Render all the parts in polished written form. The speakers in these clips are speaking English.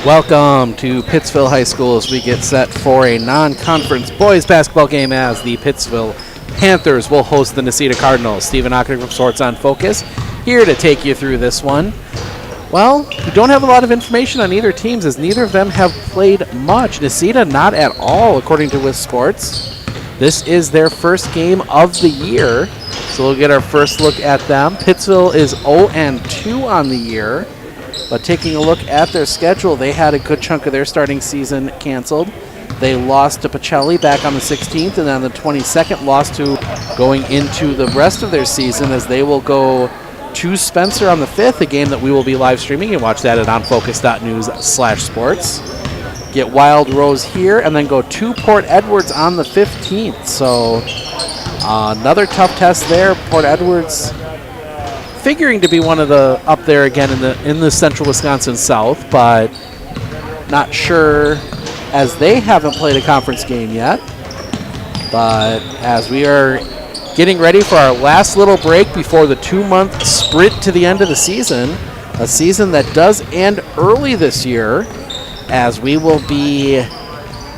Welcome to Pittsville High School as we get set for a non-conference boys basketball game as the Pittsville Panthers will host the Necedah Cardinals. Stephen Ockner from Sports on Focus here to take you through this one. Well, we don't have a lot of information on either teams as neither of them have played much. Necedah not at all, according to With Sports. This is their first game of the year, so we'll get our first look at them. Pittsville is 0-2 on the year. But taking a look at their schedule, they had a good chunk of their starting season canceled. They lost to Pacelli back on the 16th, and then the 22nd lost to going into the rest of their season as they will go to Spencer on the 5th, a game that we will be live streaming. You can watch that at onfocus.news/sports. Get Wild Rose here, and then go to Port Edwards on the 15th. So another tough test there. Port Edwards figuring to be one of the up there again in the central Wisconsin South, but not sure as they haven't played a conference game yet. But as we are getting ready for our last little break before the 2-month sprint to the end of the season, a season that does end early this year, as we will be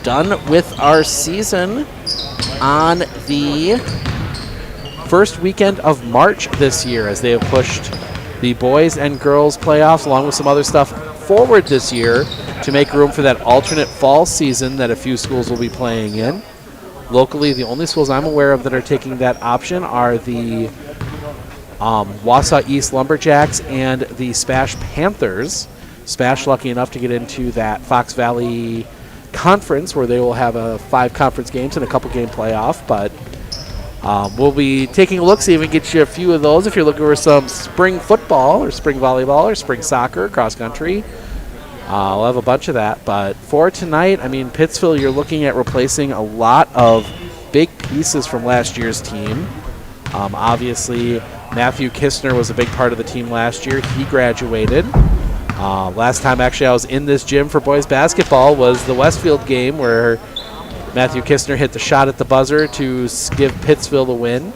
done with our season on the first weekend of March this year, as they have pushed the boys and girls playoffs along with some other stuff forward this year to make room for that alternate fall season that a few schools will be playing in. Locally, the only schools I'm aware of that are taking that option are the Wausau East Lumberjacks and the Spash Panthers. Spash lucky enough to get into that Fox Valley Conference where they will have 5 conference games and a couple game playoff, but we'll be taking a look, see if we can get you a few of those if you're looking for some spring football or spring volleyball or spring soccer, cross country. We'll have a bunch of that. But for tonight, I mean, Pittsville, you're looking at replacing a lot of big pieces from last year's team. Obviously, Matthew Kistner was a big part of the team last year. He graduated. Last time, actually, I was in this gym for boys basketball was the Westfield game where Matthew Kistner hit the shot at the buzzer to give Pittsville the win.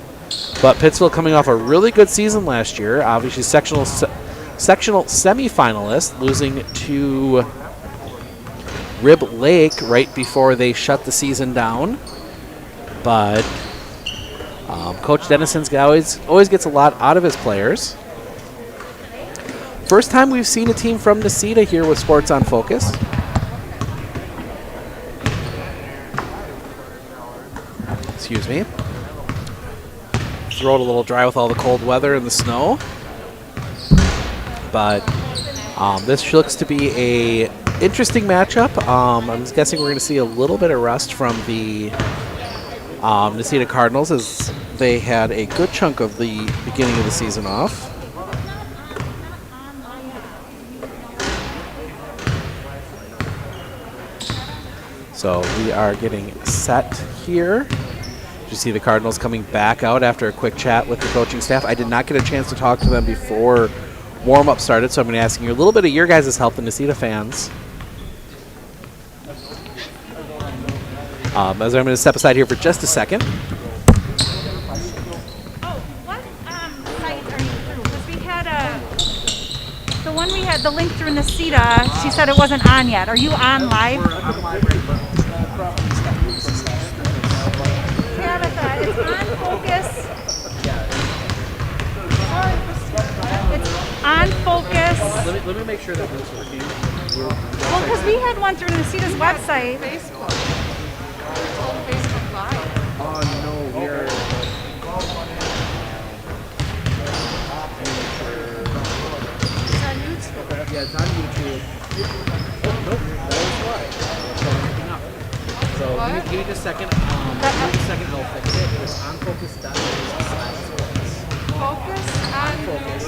But Pittsville coming off a really good season last year, obviously sectional semifinalist, losing to Rib Lake right before they shut the season down. But Coach Dennison's always gets a lot out of his players. First time we've seen a team from Necedah here with Sports on Focus. Excuse me. Throat a little dry with all the cold weather and the snow. But this looks to be a interesting matchup. I'm guessing we're going to see a little bit of rust from the Necedah Cardinals as they had a good chunk of the beginning of the season off. So we are getting set here. You see the Cardinals coming back out after a quick chat with the coaching staff. I did not get a chance to talk to them before warm-up started, so I'm going to ask you a little bit of your guys' help, the Necedah fans. As I'm going to step aside here for just a second. Oh, what site are you through? Because we had the one we had, the link through Necedah, she said it wasn't on yet. Are you on live? We're on live right now. It's on Focus. It's on Focus. Let me make sure that this is working. Well, because we had one through Necedah's website. Facebook. It's on Facebook Live. Oh, no, we're... It's on YouTube. Yeah, it's on YouTube. Oh, nope, that is why. So give me just a second. I'll fix it. It's onfocus.news/sports. Focus On Focus.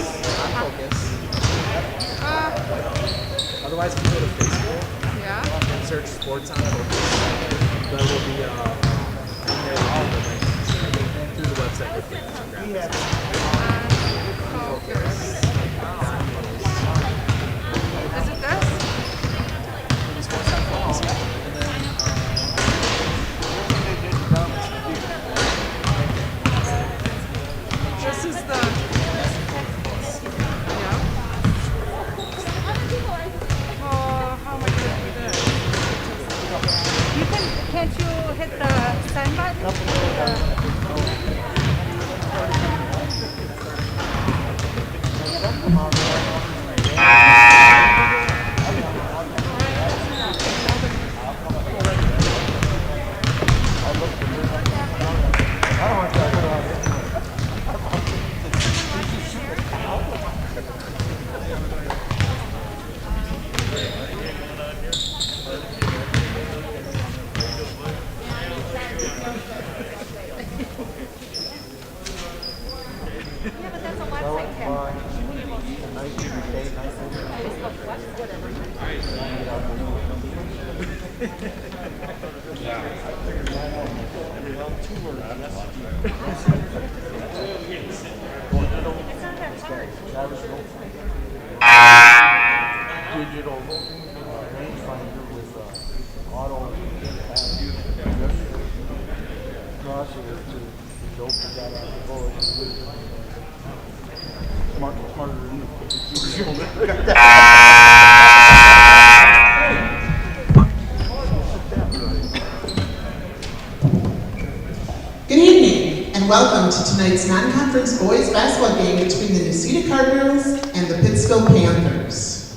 Otherwise, if you go to Facebook yeah. and search Sports on Focus, there will be all the links through the website with links and graphics. Focus. Is it this? Sports on Focus, yeah. And then This is the. Yeah. Oh, how much hit the send button. Yeah, but that's a website tab. It's not that hard. Digital rangefinder with auto crosses to dope that out of the bullet. Smarter than you. Good evening, and welcome to tonight's non-conference boys basketball game between the Necedah Cardinals and the Pittsville Panthers.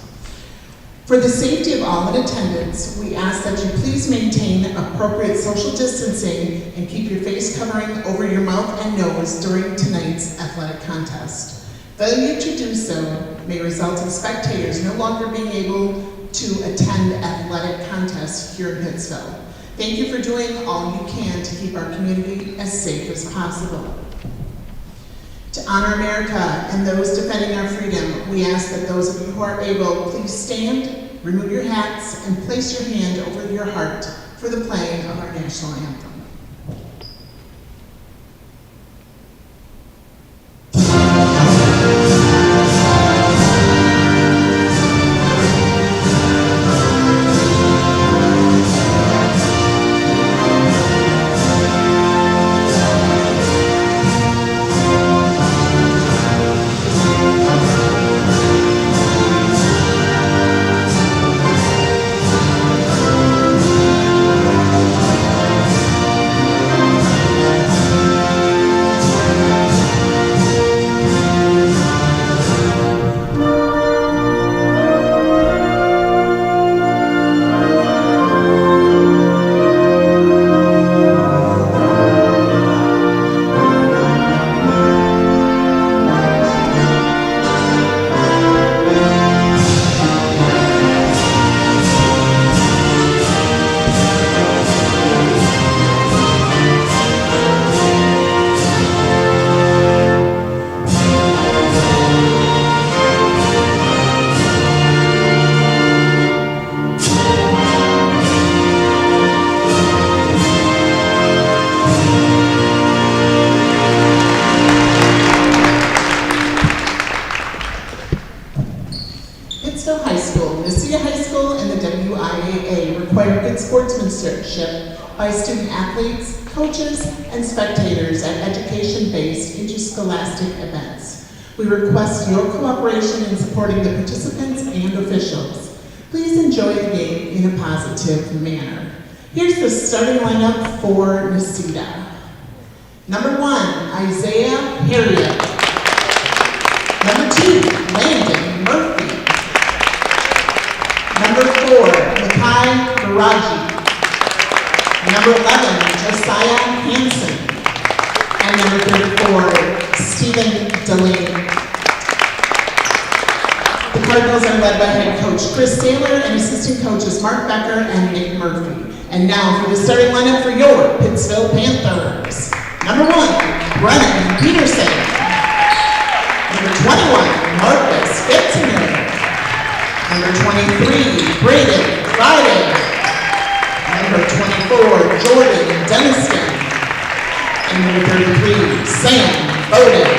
For the safety of all in attendance, we ask that you please maintain appropriate social distancing and keep your face covering over your mouth and nose during tonight's athletic contest. Failure to do so may result in spectators no longer being able to attend athletic contests here in Pittsville. Thank you for doing all you can to keep our community as safe as possible. To honor America and those defending our freedom, we ask that those of you who are able, please stand, remove your hats, and place your hand over your heart for the playing of our national anthem. Pittsville High School, Necedah High School, and the WIAA require good sportsmanship by student athletes, coaches, and spectators at education-based interscholastic events. We request your cooperation in supporting the participants and officials. Please enjoy the game in a positive manner. Here's the starting lineup for Necedah. Number 1, Isaiah Harriet. Number 2, Landon Murphy. Number 4, Makai Garaji. Number 11, Josiah Hansen. And number 34, Stephen Delaney. The Cardinals are led by head coach Chris Taylor and assistant coaches Mark Becker and Nick Murphy. And now for the starting lineup for your Pittsville Panthers. Number 1, Brennan Peterson. Number 21, Marcus Fitzinger. Number 23, Braden Friday. Number 24, Jordan Denniston. And number 33, Sam Bowden.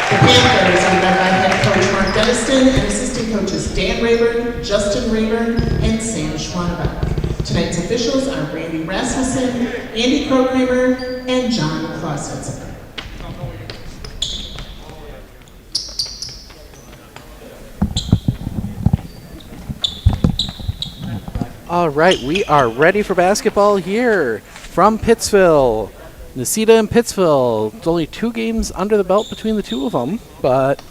The Panthers are led by head coach Mark Denniston and assistant coaches Dan Rayburn, Justin Rayburn, and Sam Schwanbeck. Tonight's officials are Randy Rasmussen, Andy Krogkramer, and John Clausitzer. All right, we are ready for basketball here from Pittsville. Necedah and Pittsville. It's only 2 games under the belt between the two of them, but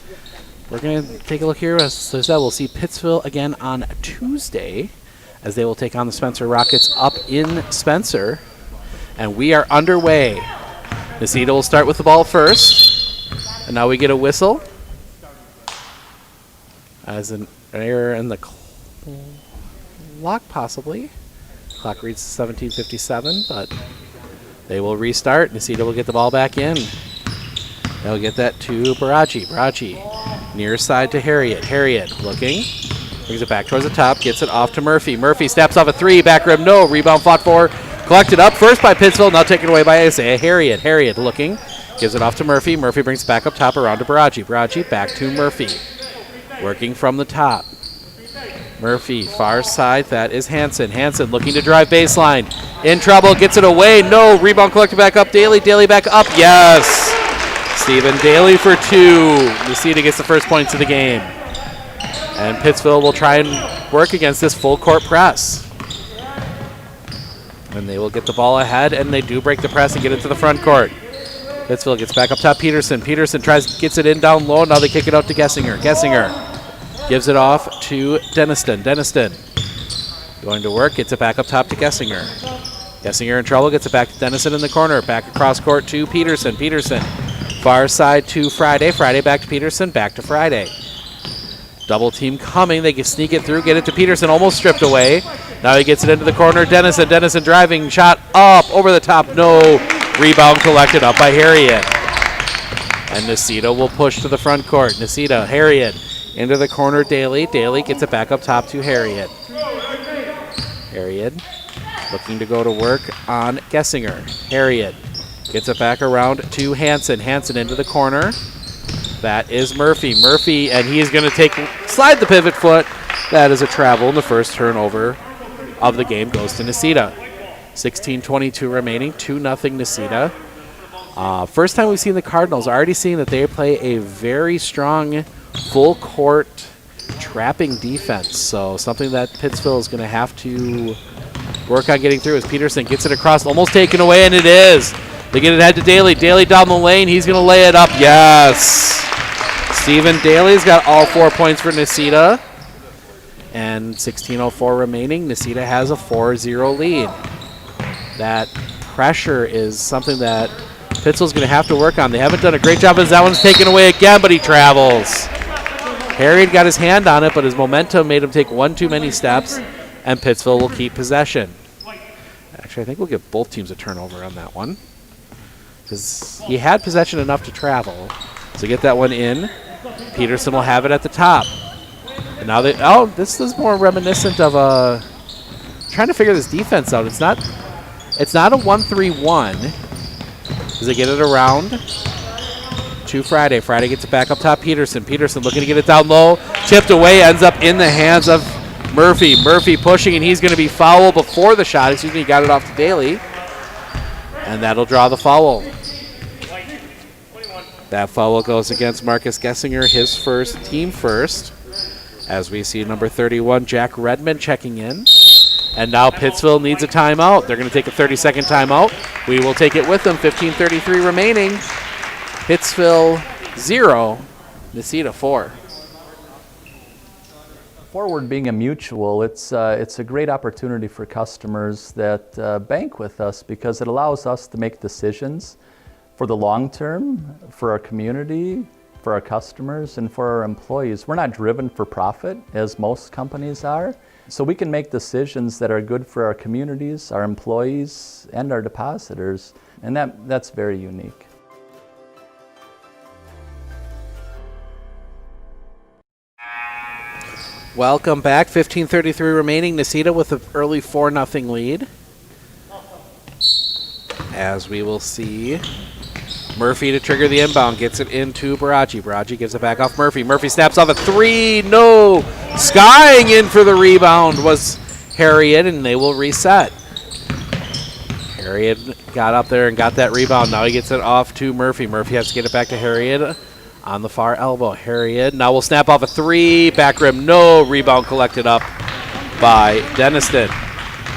we're going to take a look here. As I said, we'll see Pittsville again on Tuesday as they will take on the Spencer Rockets up in Spencer. And we are underway. Necedah will start with the ball first. And now we get a whistle. As an error in the clock, possibly. Clock reads 17:57, but they will restart. Necedah will get the ball back in. They'll get that to Baraji. Baraji, near side to Harriet. Harriet looking. Brings it back towards the top. Gets it off to Murphy. Murphy steps off a 3. Back rim, no. Rebound fought for. Collected up first by Pittsville. Now taken away by Isaiah. Harriet. Harriet looking. Gives it off to Murphy. Murphy brings it back up top around to Baraji. Baraji back to Murphy. Working from the top. Murphy, far side. That is Hansen. Hansen looking to drive baseline. In trouble. Gets it away. No. Rebound collected back up. Daly. Daly back up. Yes. Stephen Daly for 2. Necedah gets the first points of the game. And Pittsville will try and work against this full court press. And they will get the ball ahead, and they do break the press and get it to the front court. Pittsville gets back up top. Peterson. Peterson gets it in down low. Now they kick it out to Gessinger. Gessinger gives it off to Deniston. Deniston going to work. Gets it back up top to Gessinger. Gessinger in trouble. Gets it back to Denison in the corner. Back across court to Peterson. Peterson far side to Friday. Friday back to Peterson. Back to Friday. Double team coming. They can sneak it through. Get it to Peterson. Almost stripped away. Now he gets it into the corner. Denison. Denison driving. Shot up. Over the top. No. Rebound collected up by Harriet. And Necedah will push to the front court. Necedah. Harriet. Into the corner. Daly. Daly gets it back up top to Harriet. Harriet looking to go to work on Gessinger. Harriet gets it back around to Hansen. Hansen into the corner. That is Murphy. Murphy, and he's going to slide the pivot foot. That is a travel, and the first turnover of the game goes to Necedah. 16:22 remaining, 2-0 Necedah. First time we've seen the Cardinals, already seeing that they play a very strong full court trapping defense. So something that Pittsville is going to have to work on getting through as Peterson gets it across, almost taken away, and it is. They get it ahead to Daly. Daly down the lane. He's going to lay it up. Yes. Stephen Daly's got all 4 points for Necedah. And 16:04 remaining. Necedah has a 4-0 lead. That pressure is something that Pittsville's going to have to work on. They haven't done a great job as that one's taken away again, but he travels. Harriet got his hand on it, but his momentum made him take one too many steps, and Pittsville will keep possession. Actually, I think we'll give both teams a turnover on that one, because he had possession enough to travel. So get that one in. Peterson will have it at the top. And now this is more reminiscent of trying to figure this defense out. It's not a 1-3-1. As they get it around to Friday. Friday gets it back up top. Peterson. Peterson looking to get it down low. Tipped away. Ends up in the hands of Murphy. Murphy pushing, and he's going to be fouled before the shot. Excuse me. He got it off to Daly. And that'll draw the foul. That foul goes against Marcus Gessinger, his first, team first. As we see number 31, Jack Redmond, checking in. And now Pittsville needs a timeout. They're going to take a 30-second timeout. We will take it with them. 15:33 remaining. Pittsville 0, Necedah 4. Forward being a mutual, it's a great opportunity for customers that bank with us because it allows us to make decisions for the long term, for our community, for our customers, and for our employees. We're not driven for profit, as most companies are. So we can make decisions that are good for our communities, our employees, and our depositors, and that's very unique. Welcome back. 15:33 remaining. Necedah with an early 4-0 lead. As we will see Murphy to trigger the inbound. Gets it into Baraji. Baraji gives it back off Murphy. Murphy snaps off a 3. No. Skying in for the rebound was Harriet, and they will reset. Harriet got up there and got that rebound. Now he gets it off to Murphy. Murphy has to get it back to Harriet on the far elbow. Harriet now will snap off a 3. Back rim, no. Rebound collected up by Deniston.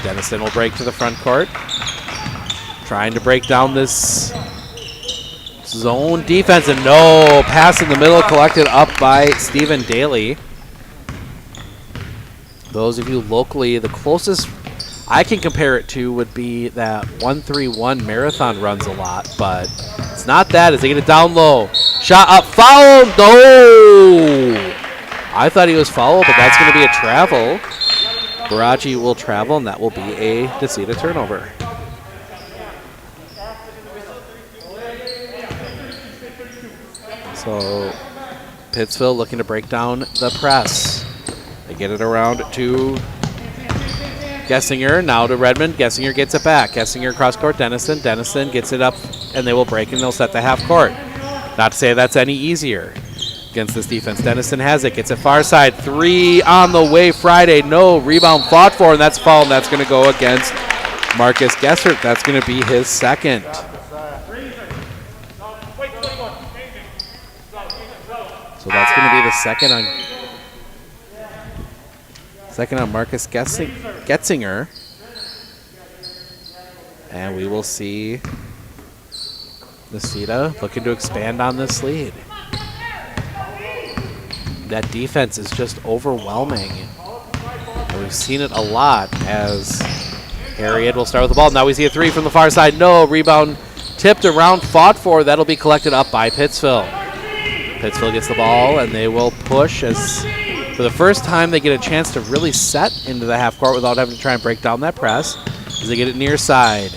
Dennison will break to the front court. Trying to break down this zone defense, and no, pass in the middle collected up by Stephen Daly. Those of you locally, the closest I can compare it to would be that 1-3-1 marathon runs a lot, but it's not that as they get it down low. Shot up, foul, no! I thought he was fouled, but that's going to be a travel. Baraji will travel, and that will be a Necedah turnover. So Pittsville looking to break down the press. They get it around to Gessinger, now to Redmond. Gessinger gets it back. Gessinger cross court, Dennison. Dennison gets it up, and they will break, and they'll set the half court. Not to say that's any easier against this defense. Dennison has it, gets it far side. 3 on the way, Friday. No, rebound fought for, and that's foul, and that's going to go against Marcus Gessert. That's going to be his second. So that's going to be the second on Marcus Getzinger. And we will see Necedah looking to expand on this lead. That defense is just overwhelming. And we've seen it a lot as Harriet will start with the ball. Now we see a 3 from the far side. No, rebound tipped around, fought for. That'll be collected up by Pittsville. Pittsville gets the ball, and they will push as for the first time they get a chance to really set into the half court without having to try and break down that press as they get it near side.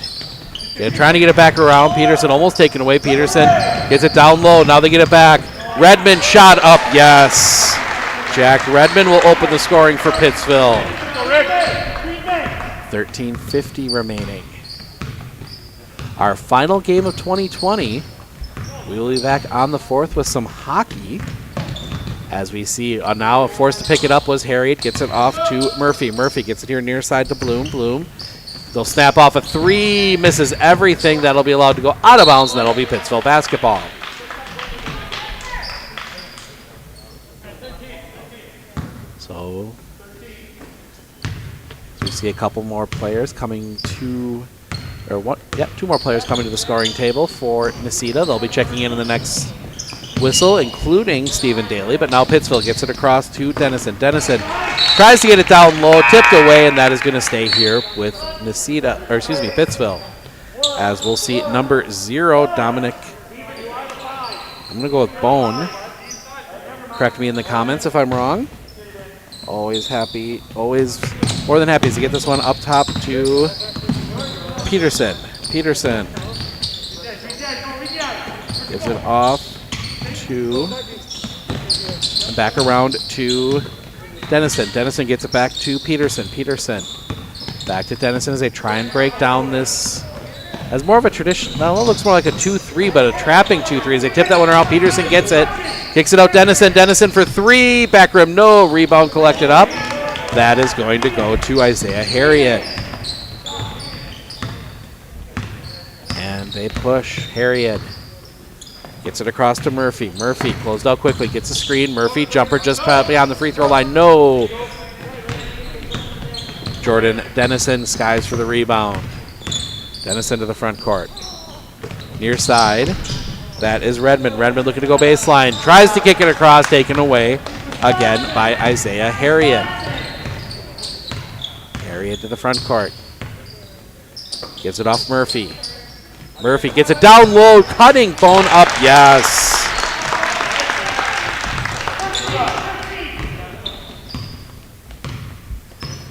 They're trying to get it back around. Peterson almost taken away. Peterson gets it down low. Now they get it back. Redmond shot up. Yes. Jack Redmond will open the scoring for Pittsville. 13:50 remaining. Our final game of 2020. We will be back on the 4th with some hockey. As we see now forced to pick it up was Harriet. Gets it off to Murphy. Murphy gets it here near side to Bloom. Bloom. They'll snap off a 3. Misses everything. That'll be allowed to go out of bounds, and that'll be Pittsville basketball. So we see a couple more players coming to, or one, yeah, 2 more players coming to the scoring table for Necedah. They'll be checking in the next whistle, including Stephen Daly, but now Pittsville gets it across to Dennison. Dennison tries to get it down low, tipped away, and that is going to stay here with Necedah, or excuse me, Pittsville. As we'll see number 0, Dominic. I'm going to go with Bone. Correct me in the comments if I'm wrong. Always happy, always more than happy to get this one up top to Peterson. Peterson gives it off to, and back around to Dennison. Dennison gets it back to Peterson. Peterson back to Dennison as they try and break down this as more of a tradition. Well, it looks more like a 2-3, but a trapping 2-3 as they tip that one around. Peterson gets it, kicks it out. Dennison. Dennison for 3. Back rim, no. Rebound collected up. That is going to go to Isaiah Harriet. And they push. Harriet gets it across to Murphy. Murphy closed out quickly, gets a screen. Murphy, jumper just beyond the free throw line. No. Jordan Dennison skies for the rebound. Dennison to the front court. Near side. That is Redmond. Redmond looking to go baseline. Tries to kick it across, taken away again by Isaiah Harriet. Harriet to the front court. Gives it off Murphy. Murphy gets it down low, cutting Bone up, yes.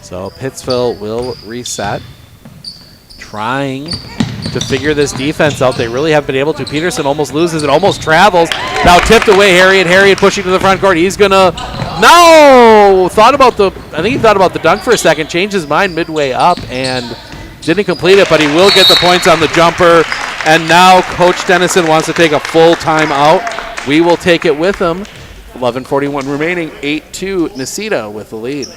So Pittsville will reset. Trying to figure this defense out. They really have been able to. Peterson almost loses it, almost travels. Now tipped away, Harriet. Harriet pushing to the front court. He's gonna, no! I think he thought about the dunk for a second, changed his mind midway up and didn't complete it, but he will get the points on the jumper. And now Coach Dennison wants to take a full timeout. We will take it with him. 11:41 remaining, 8-2, Necedah with the lead.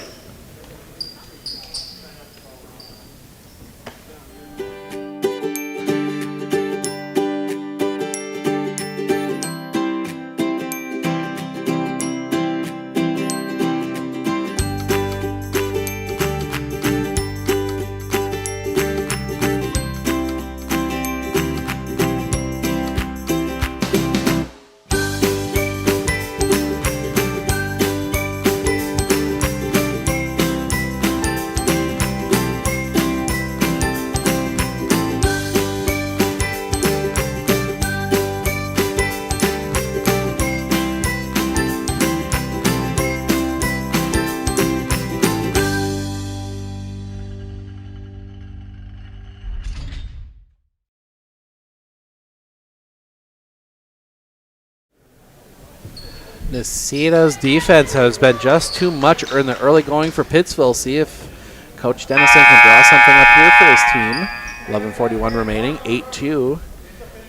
Necedah's defense has been just too much in the early going for Pittsville. See if Coach Dennison can draw something up here for his team. 11:41 remaining, 8-2.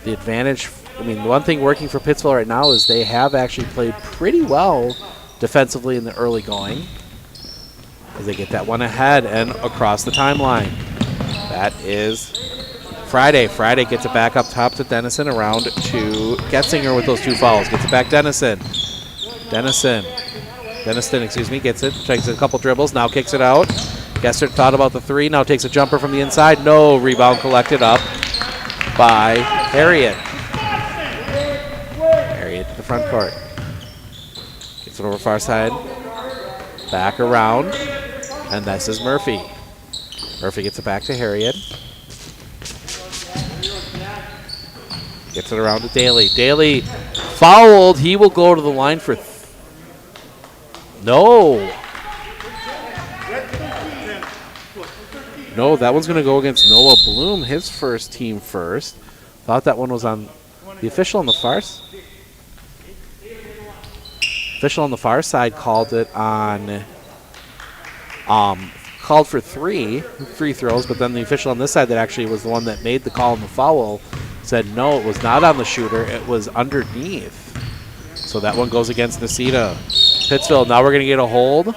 The advantage, I mean, the one thing working for Pittsville right now is they have actually played pretty well defensively in the early going as they get that one ahead and across the timeline. That is Friday. Friday gets it back up top to Dennison, around to Getzinger with those 2 fouls. Gets it back Dennison, excuse me, gets it, takes a couple dribbles, now kicks it out. Gesser thought about the 3, now takes a jumper from the inside. No, rebound collected up by Harriet. Harriet to the front court. Gets it over far side. Back around. And this is Murphy. Murphy gets it back to Harriet. Gets it around to Daly. Daly fouled. He will go to the line for... No. No, that one's going to go against Noah Bloom, his first team first. Thought that one was on the official on the far side called it on called for 3 free throws, but then the official on this side that actually was the one that made the call on the foul said no, it was not on the shooter, it was underneath. So that one goes against Necedah. Pittsville, now we're going to get a hold.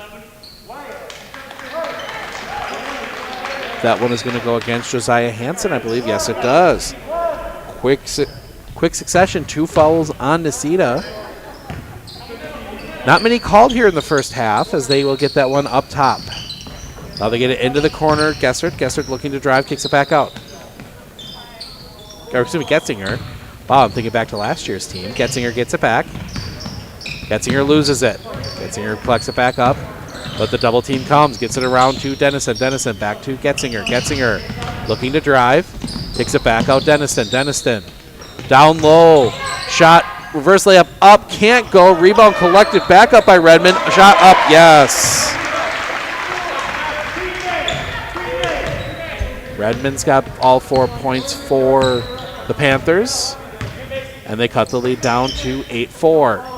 That one is going to go against Josiah Hansen, I believe. Yes, it does. Quick succession, 2 fouls on Necedah. Not many called here in the first half as they will get that one up top. Now they get it into the corner. Gessert looking to drive, kicks it back out. Or excuse me, Getzinger. Wow, I'm thinking back to last year's team. Getzinger gets it back. Getzinger loses it. Getzinger collects it back up. But the double team comes, gets it around to Dennison. Dennison back to Getzinger. Getzinger looking to drive. Takes it back out Dennison. Dennison down low. Shot, reverse layup up. Can't go. Rebound collected back up by Redmond. Shot up, yes. Redmond's got all 4 points for the Panthers. And they cut the lead down to 8-4.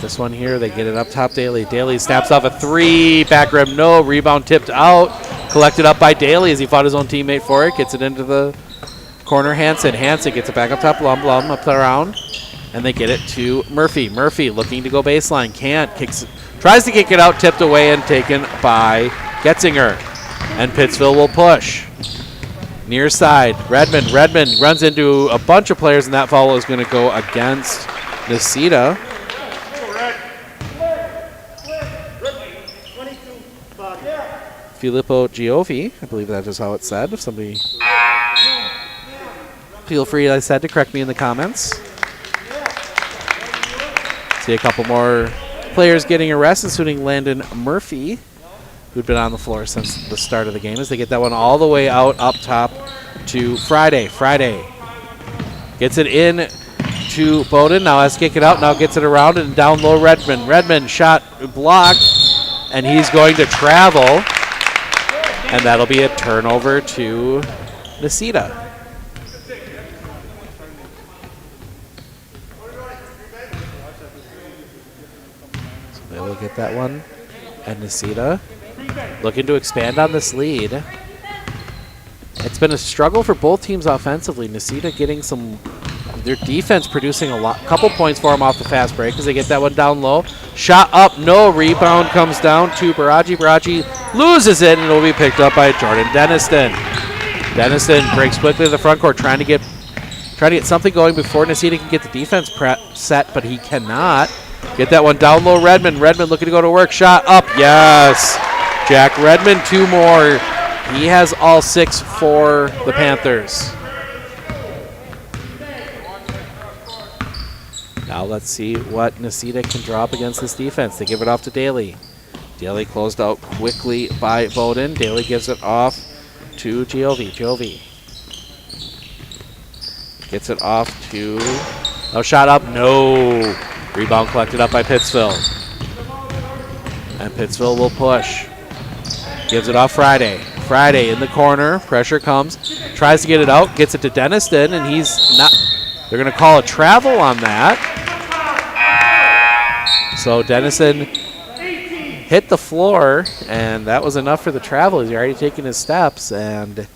This one here, they get it up top. Daly snaps off a 3, back rim, no, rebound tipped out, collected up by Daly as he fought his own teammate for it, gets it into the corner. Hansen gets it back up top. Blum up around, and they get it to Murphy. Murphy looking to go baseline, can't, tries to kick it out, tipped away and taken by Getzinger, and Pittsville will push. Near side, Redmond runs into a bunch of players, and that foul is going to go against Necedah. Filippo Giovi, I believe that is how it's said. If somebody, feel free, I said, to correct me in the comments. See a couple more players getting arrested, including Landon Murphy, who'd been on the floor since the start of the game, as they get that one all the way out up top to Friday. Friday gets it in to Bowden. Now has to kick it out. Now gets it around and down low. Redmond shot blocked, and he's going to travel. And that'll be a turnover to Necedah. So they will get that one. And Necedah looking to expand on this lead. It's been a struggle for both teams offensively. Necedah getting their defense producing couple points for them off the fast break as they get that one down low. Shot up, no, rebound comes down to Baraji. Baraji loses it, and it will be picked up by Jordan Denniston. Denniston breaks quickly to the front court, trying to get something going before Necedah can get the defense set, but he cannot. Get that one down low, Redmond looking to go to work. Shot up, yes. Jack Redmond, 2 more. He has all 6 for the Panthers. Now let's see what Necedah can draw up against this defense. They give it off to Daly. Daly closed out quickly by Bowden. Daly gives it off to Giovi. Giovi gets it off to... No shot up, no. Rebound collected up by Pittsville. And Pittsville will push. Gives it off Friday. Friday in the corner. Pressure comes. Tries to get it out. Gets it to Denniston, and he's not... They're going to call a travel on that. So Dennison hit the floor, and that was enough for the travel. He's already taken his steps, and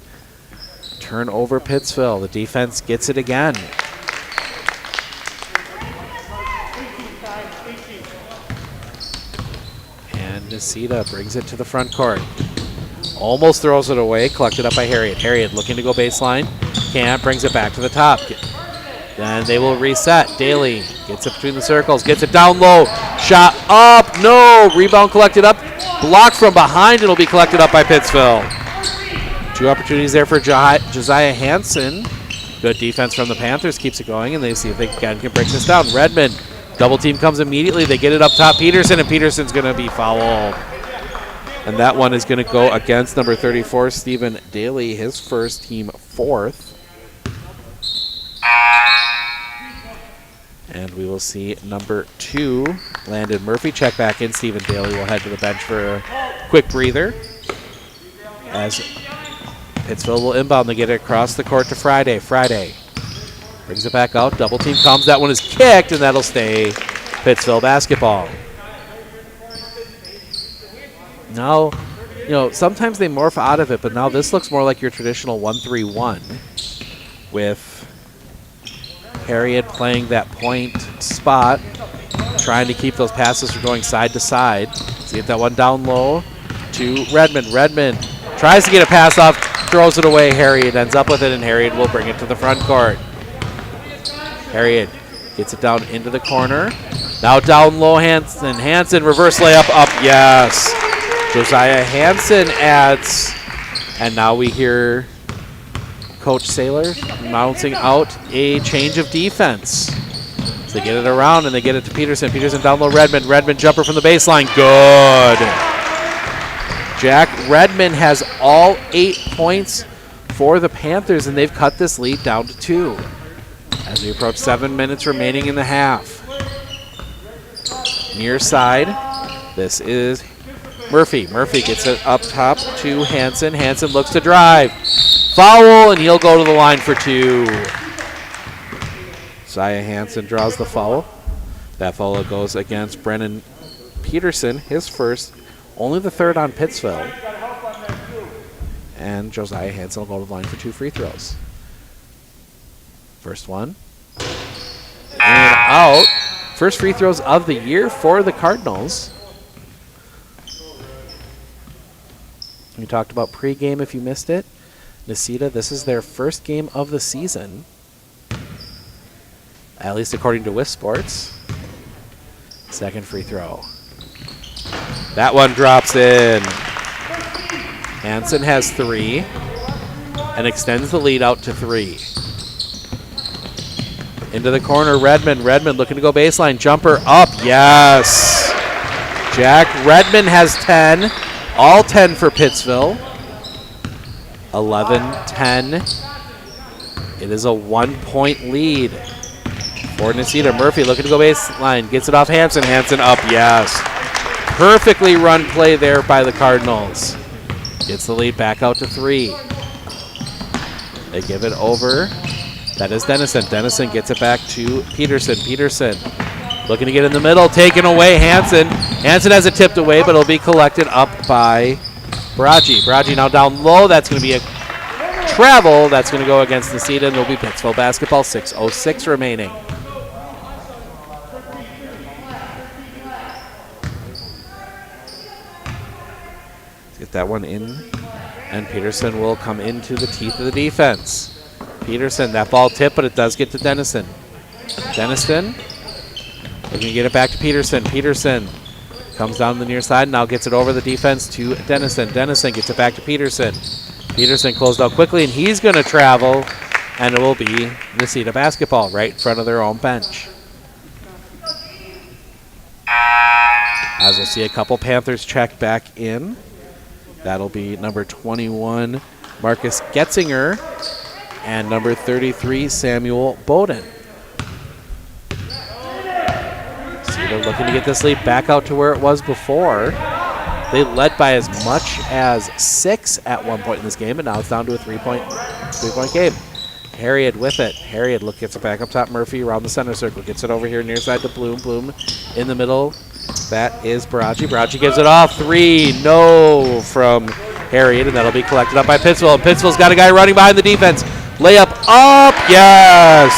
turn over Pittsville. The defense gets it again. And Necedah brings it to the front court. Almost throws it away, collected up by Harriet. Harriet looking to go baseline. Can't, brings it back to the top. Then they will reset. Daly gets it between the circles, gets it down low. Shot up, no. Rebound collected up. Blocked from behind, it'll be collected up by Pittsville. 2 opportunities there for Josiah Hansen. Good defense from the Panthers, keeps it going, and they see if they can break this down. Redmond, double team comes immediately. They get it up top, Peterson, and Peterson's going to be fouled. And that one is going to go against number 34, Stephen Daly, his first, team 4th. And we will see number 2, Landon Murphy, check back in. Stephen Daly will head to the bench for a quick breather. As Pittsville will inbound, they get it across the court to Friday. Friday brings it back out, double team comes. That one is kicked, and that'll stay Pittsville basketball. Now, sometimes they morph out of it, but now this looks more like your traditional 1-3-1 with Harriet playing that point spot, trying to keep those passes from going side to side. So get that one down low to Redmond. Redmond tries to get a pass off, throws it away. Harriet ends up with it, and Harriet will bring it to the front court. Harriet gets it down into the corner. Now down low, Hansen. Hansen, reverse layup up, yes. Josiah Hansen adds, and now we hear Coach Saylor announcing out a change of defense. So they get it around, and they get it to Peterson. Peterson down low, Redmond. Redmond jumper from the baseline, good. Jack Redmond has all 8 points for the Panthers, and they've cut this lead down to 2 as we approach 7 minutes remaining in the half. Near side, this is Murphy. Murphy gets it up top to Hansen. Hansen looks to drive. Foul, and he'll go to the line for 2. Josiah Hansen draws the foul. That foul goes against Brennan Peterson, his first, only the 3rd on Pittsville. And Josiah Hansen will go to the line for 2 free throws. First one. And out. First free throws of the year for the Cardinals. We talked about pregame if you missed it. Necedah, this is their first game of the season, at least according to Wisp Sports. Second free throw. That one drops in. Hansen has 3 and extends the lead out to 3. Into the corner, Redmond. Redmond looking to go baseline. Jumper up, yes. Jack Redmond has 10. All 10 for Pittsville. 11-10. It is a 1-point lead for Necedah. Murphy looking to go baseline. Gets it off Hansen. Hansen up, yes. Perfectly run play there by the Cardinals. Gets the lead back out to 3. They give it over. That is Dennison. Dennison gets it back to Peterson. Peterson looking to get in the middle. Taken away, Hansen. Hansen has it tipped away, but it'll be collected up by Baraji. Baraji now down low. That's going to be a travel. That's going to go against Necedah, and it'll be Pittsville basketball. 6:06 remaining. Let's get that one in, and Peterson will come into the teeth of the defense. Peterson, that ball tipped, but it does get to Dennison. Dennison looking to get it back to Peterson. Peterson comes down the near side, now gets it over the defense to Dennison. Dennison gets it back to Peterson. Peterson closed out quickly, and he's going to travel, and it will be Necedah basketball right in front of their own bench. As we'll see a couple Panthers check back in. That'll be number 21, Marcus Getzinger, and number 33, Samuel Bowden. Necedah looking to get this lead back out to where it was before. They led by as much as 6 at one point in this game, and now it's down to a three-point game. Harriet with it. Harriet gets it back up top. Murphy around the center circle. Gets it over here near side to Bloom. Bloom in the middle. That is Baraji. Baraji gives it off. 3. No from Harriet, and that'll be collected up by Pittsville. And Pittsville's got a guy running behind the defense. Layup up. Yes.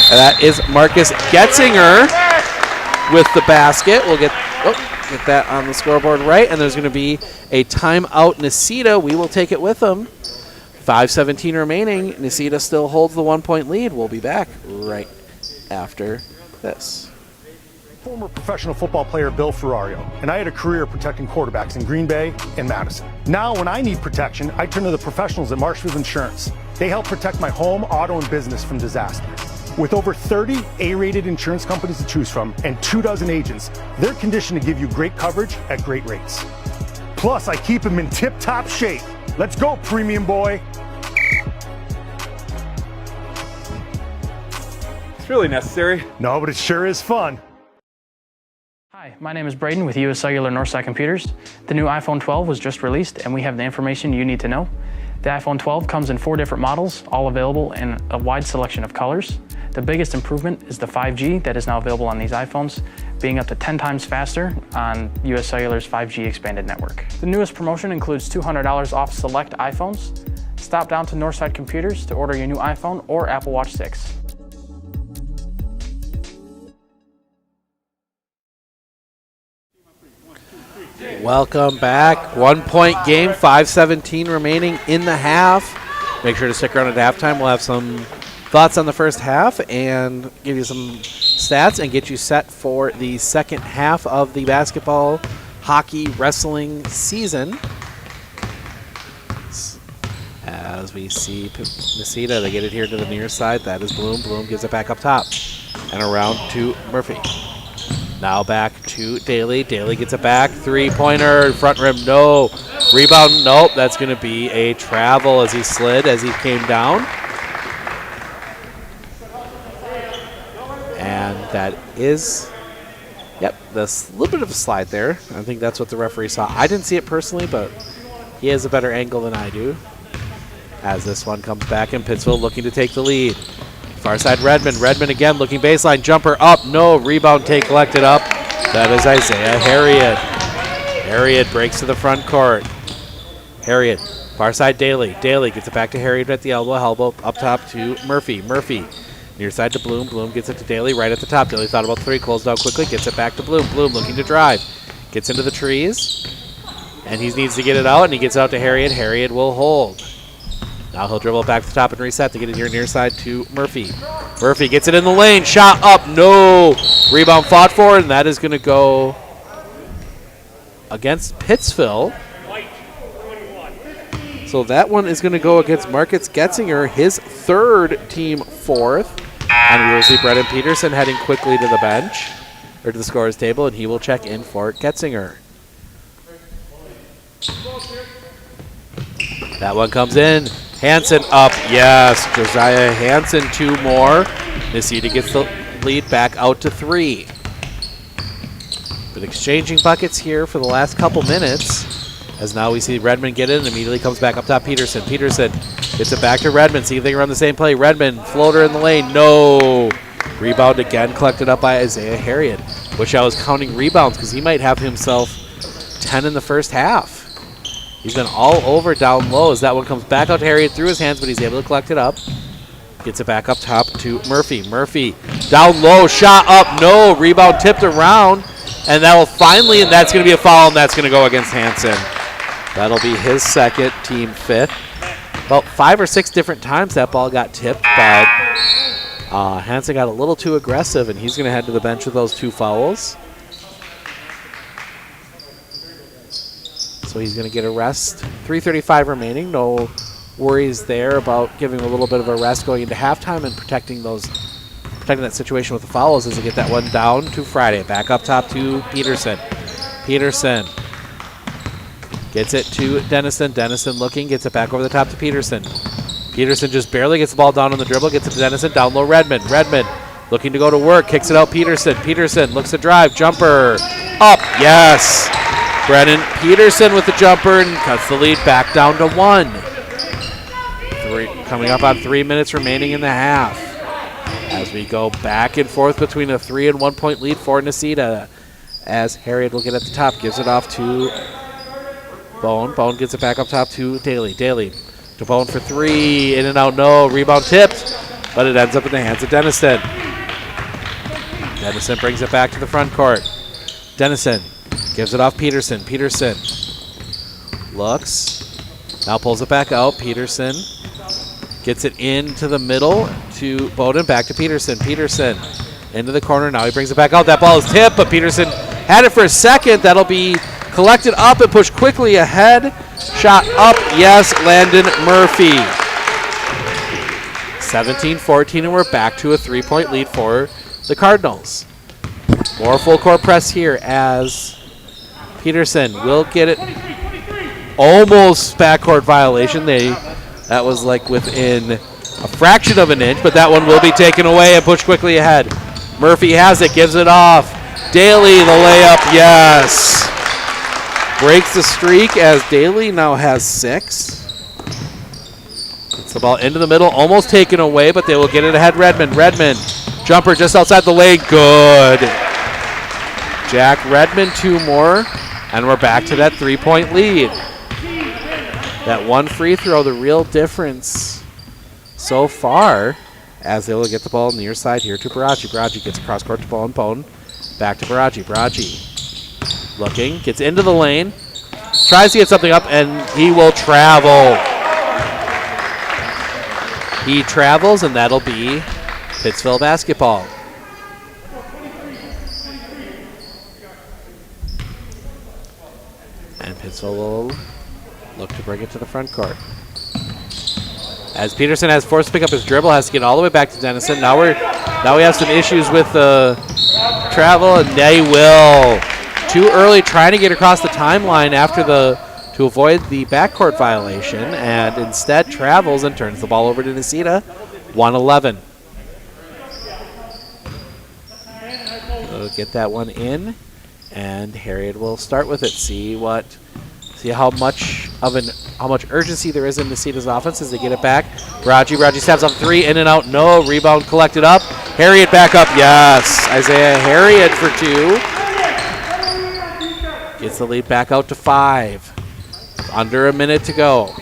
And that is Marcus Getzinger with the basket. We'll get that on the scoreboard right, and there's going to be a timeout. Necedah, we will take it with them. 5:17 remaining. Necedah still holds the 1-point lead. We'll be back right after this. Former professional football player Bill Ferrario, and I had a career protecting quarterbacks in Green Bay and Madison. Now, when I need protection, I turn to the professionals at Marshfield Insurance. They help protect my home, auto, and business from disaster. With over 30 A-rated insurance companies to choose from and 24 agents, they're conditioned to give you great coverage at great rates. Plus, I keep them in tip-top shape. Let's go, premium boy. It's really necessary. No, but it sure is fun. Hi, my name is Braden with US Cellular Northside Computers. The new iPhone 12 was just released and we have the information you need to know. The iPhone 12 comes in 4 different models, all available in a wide selection of colors. The biggest improvement is the 5G that is now available on these iPhones, being up to 10 times faster on US Cellular's 5G expanded network. The newest promotion includes $200 off select iPhones. Stop down to Northside Computers to order your new iPhone or Apple Watch 6. Welcome back. 1-point game, 5:17 remaining in the half. Make sure to stick around at halftime. We'll have some thoughts on the first half and give you some stats and get you set for the second half of the basketball, hockey, wrestling season. As we see Necedah, they get it here to the near side. That is Bloom. Bloom gives it back up top and around to Murphy. Now back to Daly. Daly gets it back. 3-pointer. Front rim, no. Rebound, nope. That's going to be a travel as he slid, as he came down. And that is, yep, this little bit of a slide there. I think that's what the referee saw. I didn't see it personally, but he has a better angle than I do. As this one comes back, and Pittsville looking to take the lead. Far side Redmond. Redmond again looking baseline. Jumper up. No. Rebound take collected up. That is Isaiah Harriet. Harriet breaks to the front court. Harriet. Far side Daly. Daly gets it back to Harriet at the elbow. Elbow up top to Murphy. Murphy. Near side to Bloom. Bloom gets it to Daly right at the top. Daly thought about 3. Closed out quickly. Gets it back to Bloom. Bloom looking to drive. Gets into the trees. And he needs to get it out. And he gets it out to Harriet. Harriet will hold. Now he'll dribble it back to the top and reset to get it here near side to Murphy. Murphy gets it in the lane. Shot up. No. Rebound fought for, and that is going to go against Pittsville. So that one is going to go against Marcus Getzinger, his 3rd, team 4th. And we will see Brendan Peterson heading quickly to the bench, or to the scorer's table, and he will check in for Getzinger. That one comes in. Hansen up, yes. Josiah Hansen 2 more. Necedah gets the lead back out to 3. But exchanging buckets here for the last couple minutes, as now we see Redmond get in and immediately comes back up top. Peterson. Peterson gets it back to Redmond. See if they can run the same play. Redmond, floater in the lane. No. Rebound again, collected up by Isaiah Harriet. Wish I was counting rebounds because he might have himself 10 in the first half. He's been all over down low as that one comes back out to Harriet through his hands, but he's able to collect it up. Gets it back up top to Murphy. Murphy down low, shot up, no. Rebound tipped around, and that will finally, and that's going to be a foul, and that's going to go against Hansen. That'll be his 2nd, team 5th. About 5 or 6 different times that ball got tipped, but Hansen got a little too aggressive, and he's going to head to the bench with those 2 fouls. So he's going to get a rest. 3:35 remaining. No worries there about giving him a little bit of a rest going into halftime and protecting that situation with the fouls as they get that one down to Friday. Back up top to Peterson. Peterson gets it to Dennison. Dennison looking, gets it back over the top to Peterson. Peterson just barely gets the ball down on the dribble, gets it to Dennison. Down low Redmond. Redmond looking to go to work, kicks it out Peterson. Peterson looks to drive. Jumper up. Yes. Brennan Peterson with the jumper and cuts the lead back down to 1. Coming up on 3 minutes remaining in the half. As we go back and forth between a 3 and 1 point lead for Necedah. As Harriet will get at the top, gives it off to Bone. Bone gets it back up top to Daly. Daly to Bone for 3. In and out, no. Rebound tipped, but it ends up in the hands of Dennison. Dennison brings it back to the front court. Dennison gives it off Peterson. Peterson looks. Now pulls it back out. Peterson gets it into the middle to Bowden. Back to Peterson. Peterson into the corner. Now he brings it back out. That ball is tipped, but Peterson had it for a second. That'll be collected up and pushed quickly ahead. Shot up, yes, Landon Murphy. 17-14, and we're back to a 3-point lead for the Cardinals. More full court press here as Peterson will get it. Almost backcourt violation. That was like within a fraction of an inch, but that one will be taken away and pushed quickly ahead. Murphy has it, gives it off. Daly, the layup, yes. Breaks the streak as Daly now has 6. Gets the ball into the middle, almost taken away, but they will get it ahead. Redmond, jumper just outside the lane, good. Jack Redmond, 2 more, and we're back to that 3-point lead. That one free throw, the real difference so far, as they will get the ball near side here to Baraji. Baraji gets across court to Bone. Bone back to Baraji. Baraji looking, gets into the lane, tries to get something up, and he will travel. He travels, and that'll be Pittsville basketball. And Pittsville will look to bring it to the front court. As Peterson has forced to pick up his dribble, has to get all the way back to Dennison. Now we have some issues with the travel, and they will. Too early, trying to get across the timeline to avoid the backcourt violation, and instead travels and turns the ball over to Necedah. 1-11. We'll get that one in, and Harriet will start with it. See how much urgency there is in Necedah's offense as they get it back. Baraji stabs up 3, in and out, no. Rebound collected up. Harriet back up, yes. Isaiah Harriet for 2. Gets the lead back out to 5. Under a minute to go.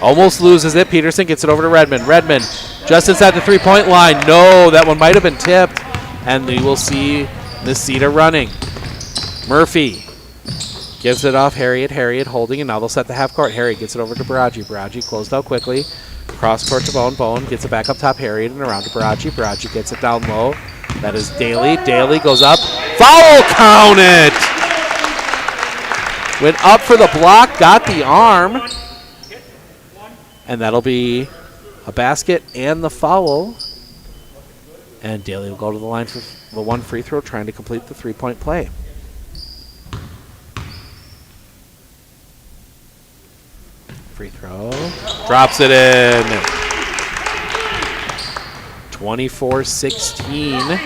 Almost loses it. Peterson gets it over to Redmond. Redmond just inside the 3-point line. No, that one might have been tipped. And we will see Necedah running. Murphy gives it off Harriet. Harriet holding, and now they'll set the half court. Harriet gets it over to Baraji. Baraji closed out quickly. Cross court to Bone. Bone gets it back up top. Harriet and around to Baraji. Baraji gets it down low. That is Daly. Daly goes up. Foul counted! Went up for the block, got the arm. And that'll be a basket and the foul. And Daly will go to the line for the one free throw, trying to complete the 3-point play. Free throw. Drops it in. 24-16.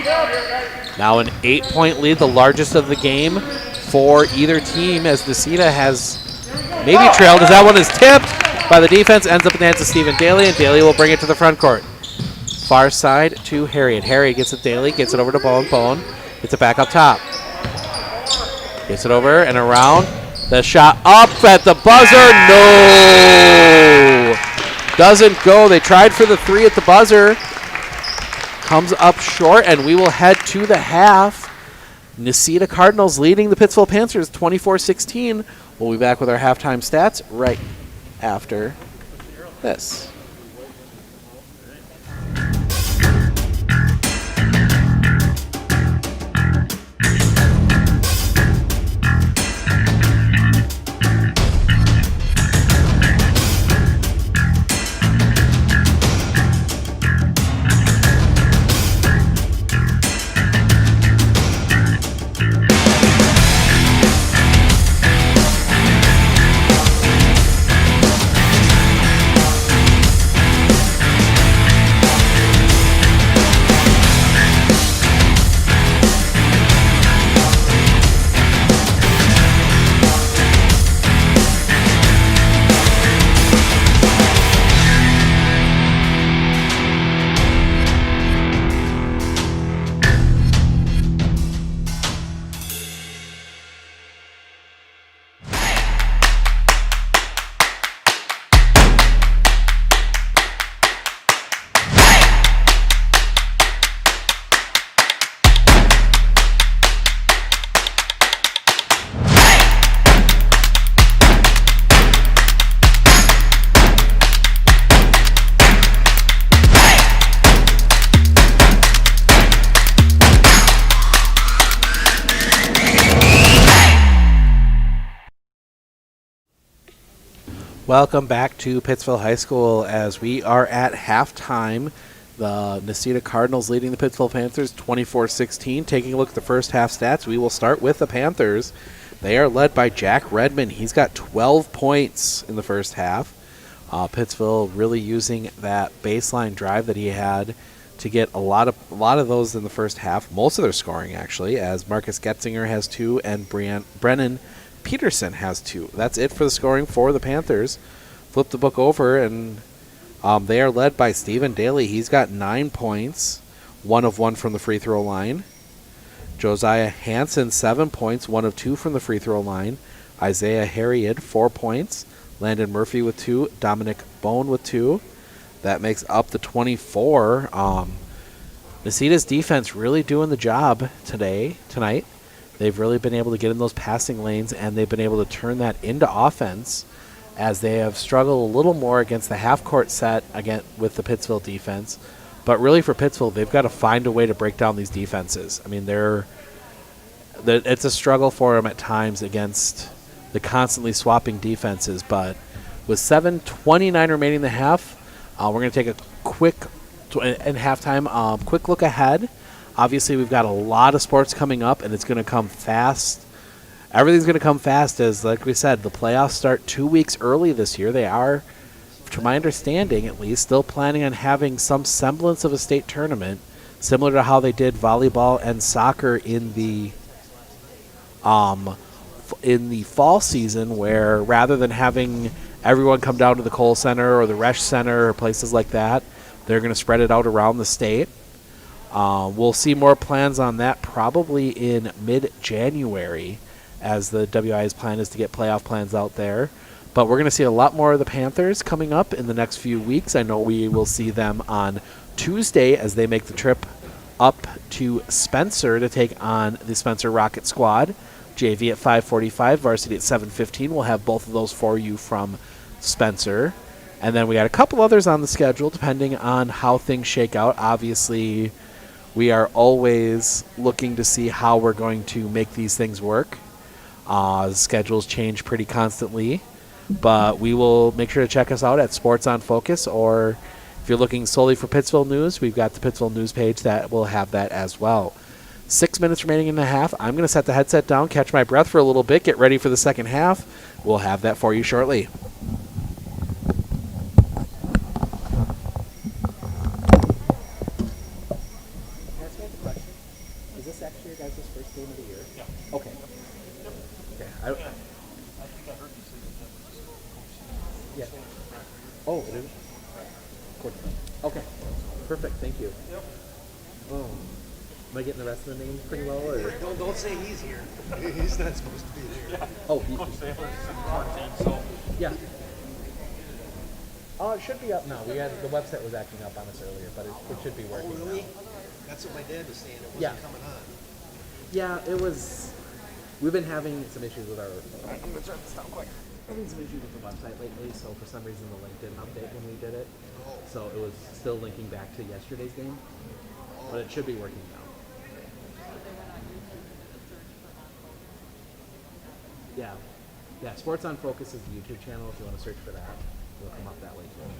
Now an 8-point lead, the largest of the game for either team, as Necedah has maybe trailed, as that one is tipped by the defense, ends up in the hands of Stephen Daly, and Daly will bring it to the front court. Far side to Harriet. Harriet gets it Daly, gets it over to Bone. Bone gets it back up top. Gets it over and around. The shot up at the buzzer. No! Doesn't go. They tried for the 3 at the buzzer. Comes up short, and we will head to the half. Necedah Cardinals leading the Pittsville Panthers 24-16. We'll be back with our halftime stats right after this. Welcome back to Pittsville High School as we are at halftime. The Necedah Cardinals leading the Pittsville Panthers 24-16. Taking a look at the first half stats, we will start with the Panthers. They are led by Jack Redmond. He's got 12 points in the first half. Pittsville really using that baseline drive that he had to get a lot of those in the first half. Most of their scoring, actually, as Marcus Getzinger has 2 and Brennan Peterson has 2. That's it for the scoring for the Panthers. Flip the book over, and they are led by Stephen Daly. He's got 9 points, 1 of 1 from the free throw line. Josiah Hansen, 7 points, 1 of 2 from the free throw line. Isaiah Harriet, 4 points. Landon Murphy with 2. Dominic Bone with 2. That makes up the 24. Necedah's defense really doing the job tonight. They've really been able to get in those passing lanes, and they've been able to turn that into offense as they have struggled a little more against the half-court set again with the Pittsville defense. But really for Pittsville, they've got to find a way to break down these defenses. I mean, it's a struggle for them at times against the constantly swapping defenses. But with 7:29 remaining in the half, we're going to take a quick look ahead. Obviously, we've got a lot of sports coming up, and it's going to come fast. Everything's going to come fast as, like we said, the playoffs start 2 weeks early this year. They are, to my understanding at least, still planning on having some semblance of a state tournament, similar to how they did volleyball and soccer in the fall season, where rather than having everyone come down to the Cole Center or the Resch Center or places like that, they're going to spread it out around the state. We'll see more plans on that probably in mid-January, as the WI's plan is to get playoff plans out there. But we're going to see a lot more of the Panthers coming up in the next few weeks. I know we will see them on Tuesday as they make the trip up to Spencer to take on the Spencer Rocket Squad. JV at 5:45, varsity at 7:15. We'll have both of those for you from Spencer. And then we got a couple others on the schedule depending on how things shake out. Obviously, we are always looking to see how we're going to make these things work. Schedules change pretty constantly, but we will make sure to check us out at Sports on Focus, or if you're looking solely for Pittsville news, we've got the Pittsville news page that will have that as well. 6 minutes remaining in the half. I'm going to set the headset down, catch my breath for a little bit, get ready for the second half. We'll have that for you shortly. Is this actually your guys' first game of the year? Yeah. Okay. Okay. I think I heard you say that. Yeah. Oh, it is? Okay. Perfect. Thank you. Yep. Oh. Am I getting the rest of the names pretty well? Or? Don't say he's here. He's not supposed to be there. Yeah. Oh, he's so. Yeah. Oh, it should be up now. The website was acting up on us earlier, but it should be working. Oh, really? Now. That's what my dad was saying. It wasn't coming on. Yeah, it was. We've been having some issues with our. I'm going to turn this down quick. Having some issues with the website lately, so for some reason the link didn't update when we did it. Oh. So it was still linking back to yesterday's game, but it should be working now. Yeah. Yeah, Sports on Focus is the YouTube channel if you want to search for that. It'll come up that way too.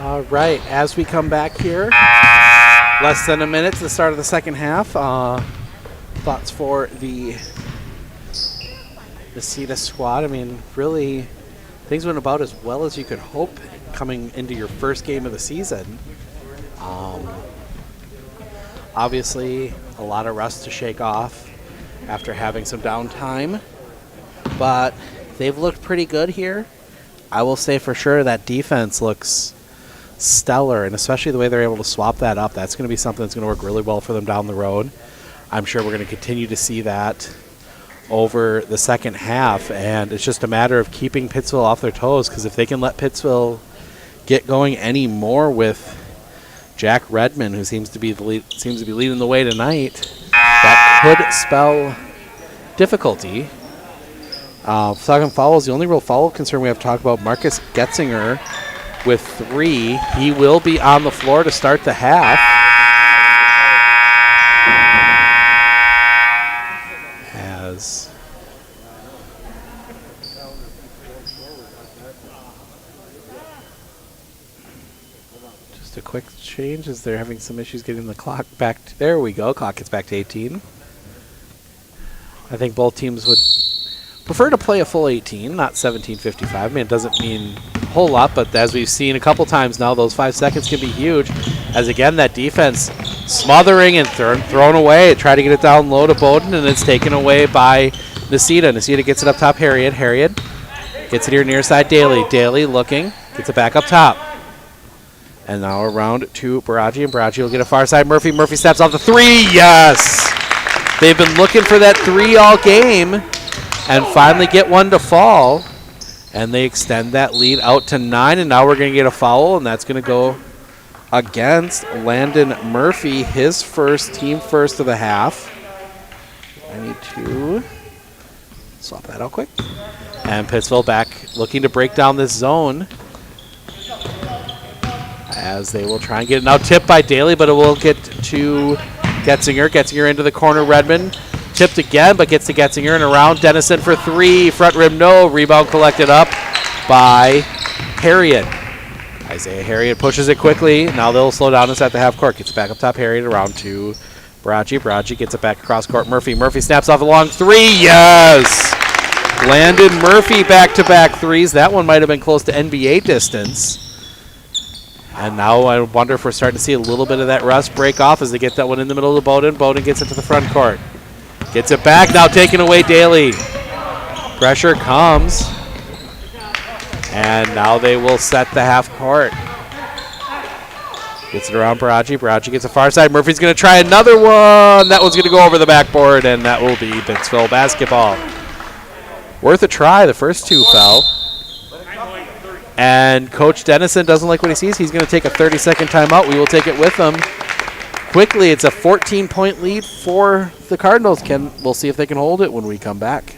All right, as we come back here, less than a minute to the start of the second half. Thoughts for the Necedah squad? I mean, really, things went about as well as you could hope coming into your first game of the season. Obviously, a lot of rust to shake off after having some downtime, but they've looked pretty good here. I will say for sure that defense looks stellar, and especially the way they're able to swap that up, that's going to be something that's going to work really well for them down the road. I'm sure we're going to continue to see that over the second half, and it's just a matter of keeping Pittsville off their toes, because if they can let Pittsville get going any more with Jack Redmond, who seems to be leading the way tonight, that could spell difficulty. Talking fouls, the only real foul concern we have to talk about, Marcus Getzinger with 3. He will be on the floor to start the half. As just a quick change as they're having some issues getting the clock back. There we go. Clock gets back to 18. I think both teams would prefer to play a full 18, not 17:55. I mean, it doesn't mean a whole lot, but as we've seen a couple times now, those 5 seconds can be huge. As again, that defense smothering and thrown away. Try to get it down low to Bowden, and it's taken away by Necedah. Necedah gets it up top. Harriet gets it here near side. Daly looking, gets it back up top. And now around to Baraji, and Baraji will get a far side. Murphy steps off the 3. Yes! They've been looking for that 3 all game and finally get one to fall. And they extend that lead out to 9, and now we're going to get a foul, and that's going to go against Landon Murphy, his team first of the half. I need to swap that out quick. And Pittsville back looking to break down this zone, as they will try and get it now tipped by Daly, but it will get to Getzinger. Getzinger into the corner. Redmond tipped again, but gets to Getzinger and around. Dennison for 3. Front rim, no. Rebound collected up by Harriet. Isaiah Harriet pushes it quickly. Now they'll slow down and set the half court. Gets it back up top. Harriet around to Baraji. Baraji gets it back across court. Murphy snaps off a long 3. Yes! Landon Murphy back-to-back 3s. That one might have been close to NBA distance. And now I wonder if we're starting to see a little bit of that rust break off as they get that one in the middle of Bowden. Bowden gets it to the front court. Gets it back, now taken away Daly. Pressure comes. And now they will set the half court. Gets it around Baraji. Baraji gets a far side. Murphy's going to try another one. That one's going to go over the backboard, and that will be Pittsville basketball. Worth a try. The first 2 fell. And Coach Dennison doesn't like what he sees. He's going to take a 30-second timeout. We will take it with him. Quickly, it's a 14-point lead for the Cardinals. We'll see if they can hold it when we come back.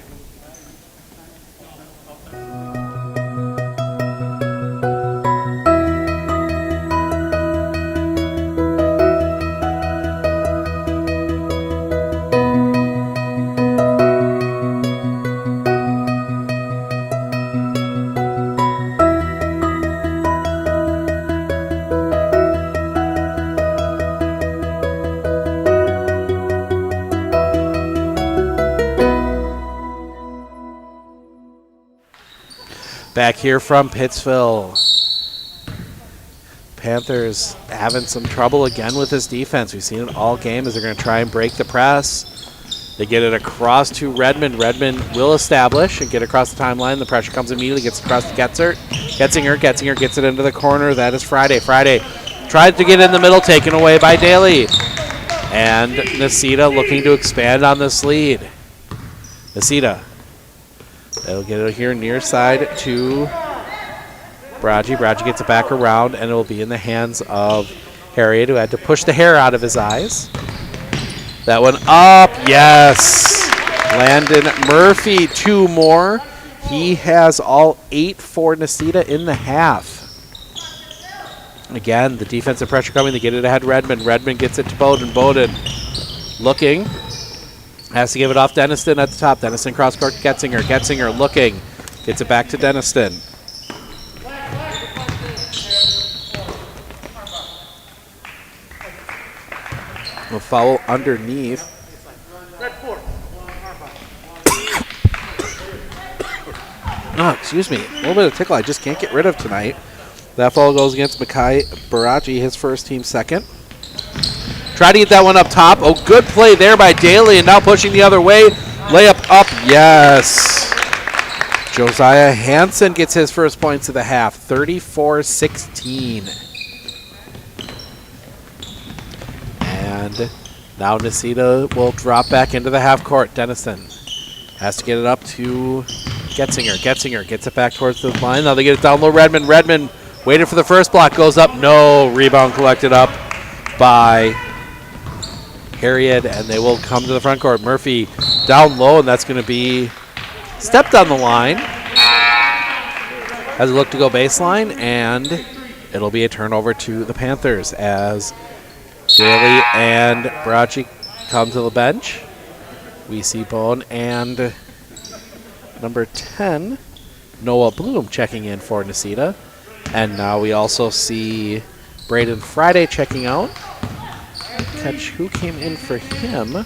Back here from Pittsville. Panthers having some trouble again with this defense. We've seen it all game as they're going to try and break the press. They get it across to Redmond. Redmond will establish and get across the timeline. The pressure comes immediately, gets across to Getzinger. Getzinger gets it into the corner. That is Friday. Friday tried to get in the middle, taken away by Daly. And Necedah looking to expand on this lead. Necedah. They'll get it here near side to Baraji. Baraji gets it back around, and it will be in the hands of Harriet, who had to push the hair out of his eyes. That one up, yes. Landon Murphy, 2 more. He has all 8 for Necedah in the half. Again, the defensive pressure coming. They get it ahead Redmond. Redmond gets it to Bowden. Bowden looking. Has to give it off Dennison at the top. Dennison cross court to Getzinger. Getzinger looking. Gets it back to Dennison. A foul underneath. Oh, excuse me. A little bit of tickle I just can't get rid of tonight. That foul goes against Makai Baraji, his first team second. Try to get that one up top. Oh, good play there by Daly, and now pushing the other way. Layup up, yes. Josiah Hansen gets his first points of the half, 34-16. And now Necedah will drop back into the half court. Dennison has to get it up to Getzinger. Getzinger gets it back towards the line. Now they get it down low. Redmond. Redmond waited for the first block. Goes up. No. Rebound collected up by Harriet, and they will come to the front court. Murphy down low, and that's going to be stepped on the line. Has a look to go baseline, and it'll be a turnover to the Panthers as Daly and Barachi come to the bench. We see Bone and number 10, Noah Bloom, checking in for Necedah. And now we also see Braden Friday checking out. Catch who came in for him. I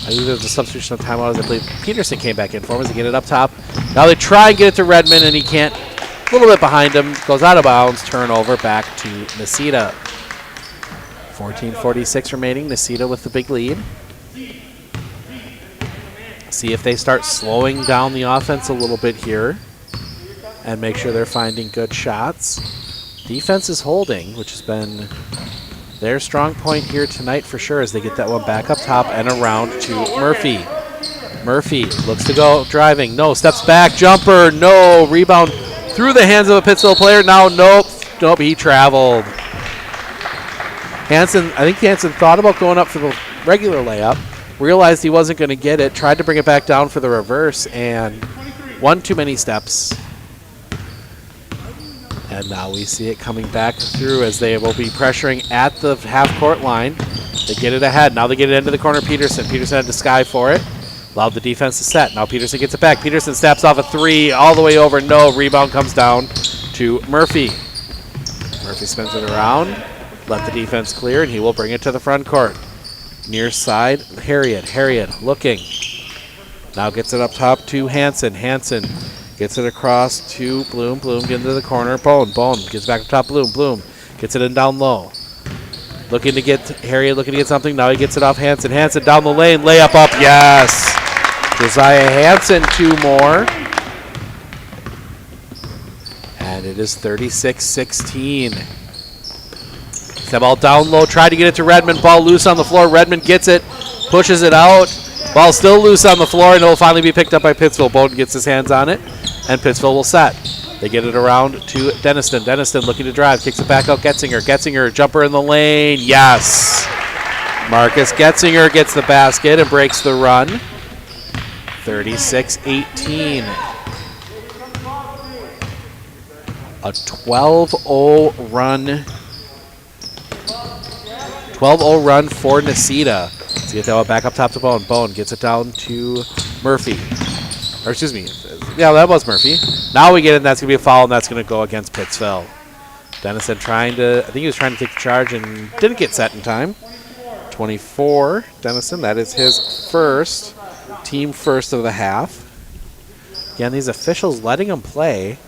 believe there's a substitution of timeout, as I believe Peterson came back in for him as they get it up top. Now they try and get it to Redmond, and he can't. A little bit behind him. Goes out of bounds. Turnover back to Necedah. 14:46 remaining. Necedah with the big lead. See if they start slowing down the offense a little bit here and make sure they're finding good shots. Defense is holding, which has been their strong point here tonight for sure as they get that one back up top and around to Murphy. Murphy looks to go driving. No, steps back. Jumper. No. Rebound through the hands of a Pittsville player. Now, nope. Nope, he traveled. Hansen, I think Hansen thought about going up for the regular layup. Realized he wasn't going to get it, tried to bring it back down for the reverse, and one too many steps. And now we see it coming back through as they will be pressuring at the half-court line. They get it ahead. Now they get it into the corner. Peterson. Peterson had to sky for it. Allowed the defense to set. Now Peterson gets it back. Peterson snaps off a three all the way over. No. Rebound comes down to Murphy. Murphy spins it around. Let the defense clear, and he will bring it to the front court. Near side, Harriet. Harriet looking. Now gets it up top to Hansen. Hansen gets it across to Bloom. Bloom gets into the corner. Bone. Bone gets back up top. Bloom. Bloom gets it in down low. Looking to get Harriet, looking to get something. Now he gets it off Hansen. Hansen down the lane. Layup up. Yes. Josiah Hansen, two more. And it is 36-16. That ball down low, tried to get it to Redmond. Ball loose on the floor. Redmond gets it, pushes it out. Ball still loose on the floor, and it will finally be picked up by Pittsville. Bowden gets his hands on it, and Pittsville will set. They get it around to Denniston. Denniston looking to drive, kicks it back out. Getzinger. Getzinger, jumper in the lane. Yes. Marcus Getzinger gets the basket and breaks the run. 36-18. A 12-0 run. 12-0 run for Necedah. Let's get that one back up top to Bone. Bone gets it down to Murphy. Or excuse me. Yeah, that was Murphy. Now we get it, and that's going to be a foul, and that's going to go against Pittsville. Dennison trying to, I think he was trying to take the charge and didn't get set in time. 24, Dennison. That is his first, team first of the half. Again, these officials letting him play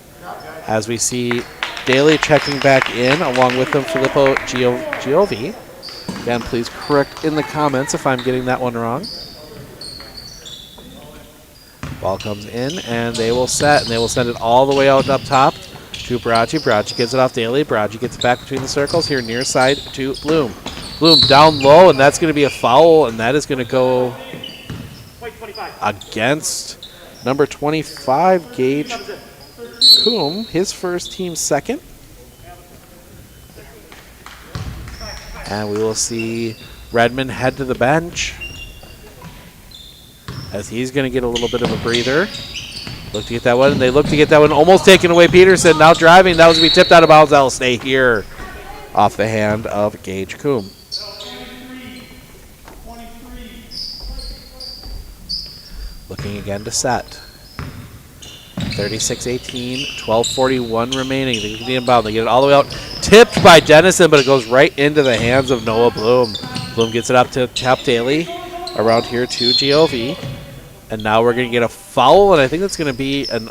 as we see Daly checking back in, along with him Filippo Giovi. Again, please correct in the comments if I'm getting that one wrong. Ball comes in, and they will set, and they will send it all the way out up top to Barachi. Barachi gives it off Daly. Barachi gets it back between the circles here near side to Bloom. Bloom down low, and that's going to be a foul, and that is going to go against number 25, Gage Coombe, his first, team second. And we will see Redmond head to the bench as he's going to get a little bit of a breather. Look to get that one. And they look to get that one almost taken away. Peterson now driving. That was going to be tipped out of bounds. That will stay here off the hand of Gage Coombe. Looking again to set. 36-18, 12:41 remaining. They get the inbound. They get it all the way out. Tipped by Dennison, but it goes right into the hands of Noah Bloom. Bloom gets it up to Top Daly. Around here to Giove. And now we're going to get a foul, and I think that's going to be an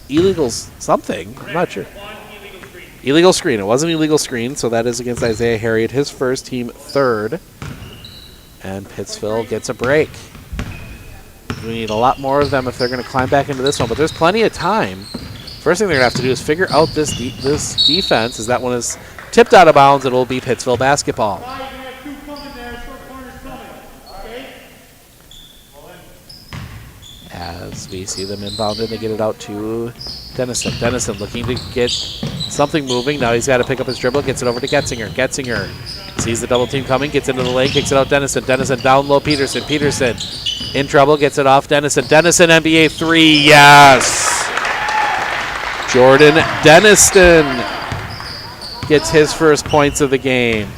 illegal something. I'm not sure. Illegal screen. It wasn't illegal screen, so that is against Isaiah Harriet, his first, team third. And Pittsville gets a break. We need a lot more of them if they're going to climb back into this one, but there's plenty of time. First thing they're going to have to do is figure out this defense, as that one is tipped out of bounds. It will be Pittsville basketball. As we see them inbounded, they get it out to Dennison. Dennison looking to get something moving. Now he's got to pick up his dribble, gets it over to Getzinger. Getzinger sees the double team coming, gets into the lane, kicks it out Dennison. Dennison down low, Peterson. Peterson in trouble, gets it off Dennison. Dennison, NBA three, yes! Jordan Dennison gets his first points of the game.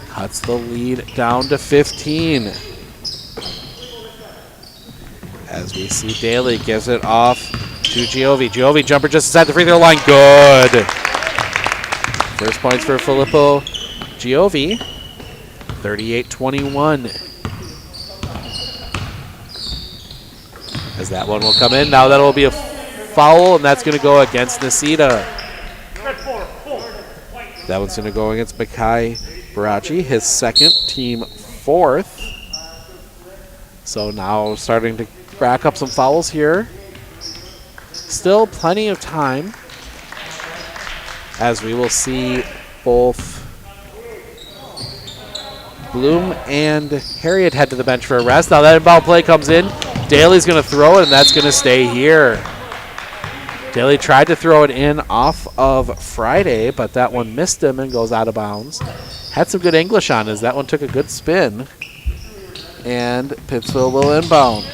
Cuts the lead down to 15. As we see Daly gives it off to Giove. Giove jumper just inside the free throw line. Good. First points for Filippo Giove. 38-21. As that one will come in. Now that will be a foul, and that's going to go against Necedah. That one's going to go against Makai Barachi, his second, team fourth. So now starting to rack up some fouls here. Still plenty of time, as we will see both Bloom and Harriet head to the bench for a rest. Now that inbound play comes in. Daly's going to throw it, and that's going to stay here. Daly tried to throw it in off of Friday, but that one missed him and goes out of bounds. Had some good English on as that one took a good spin. And Pittsville will inbound.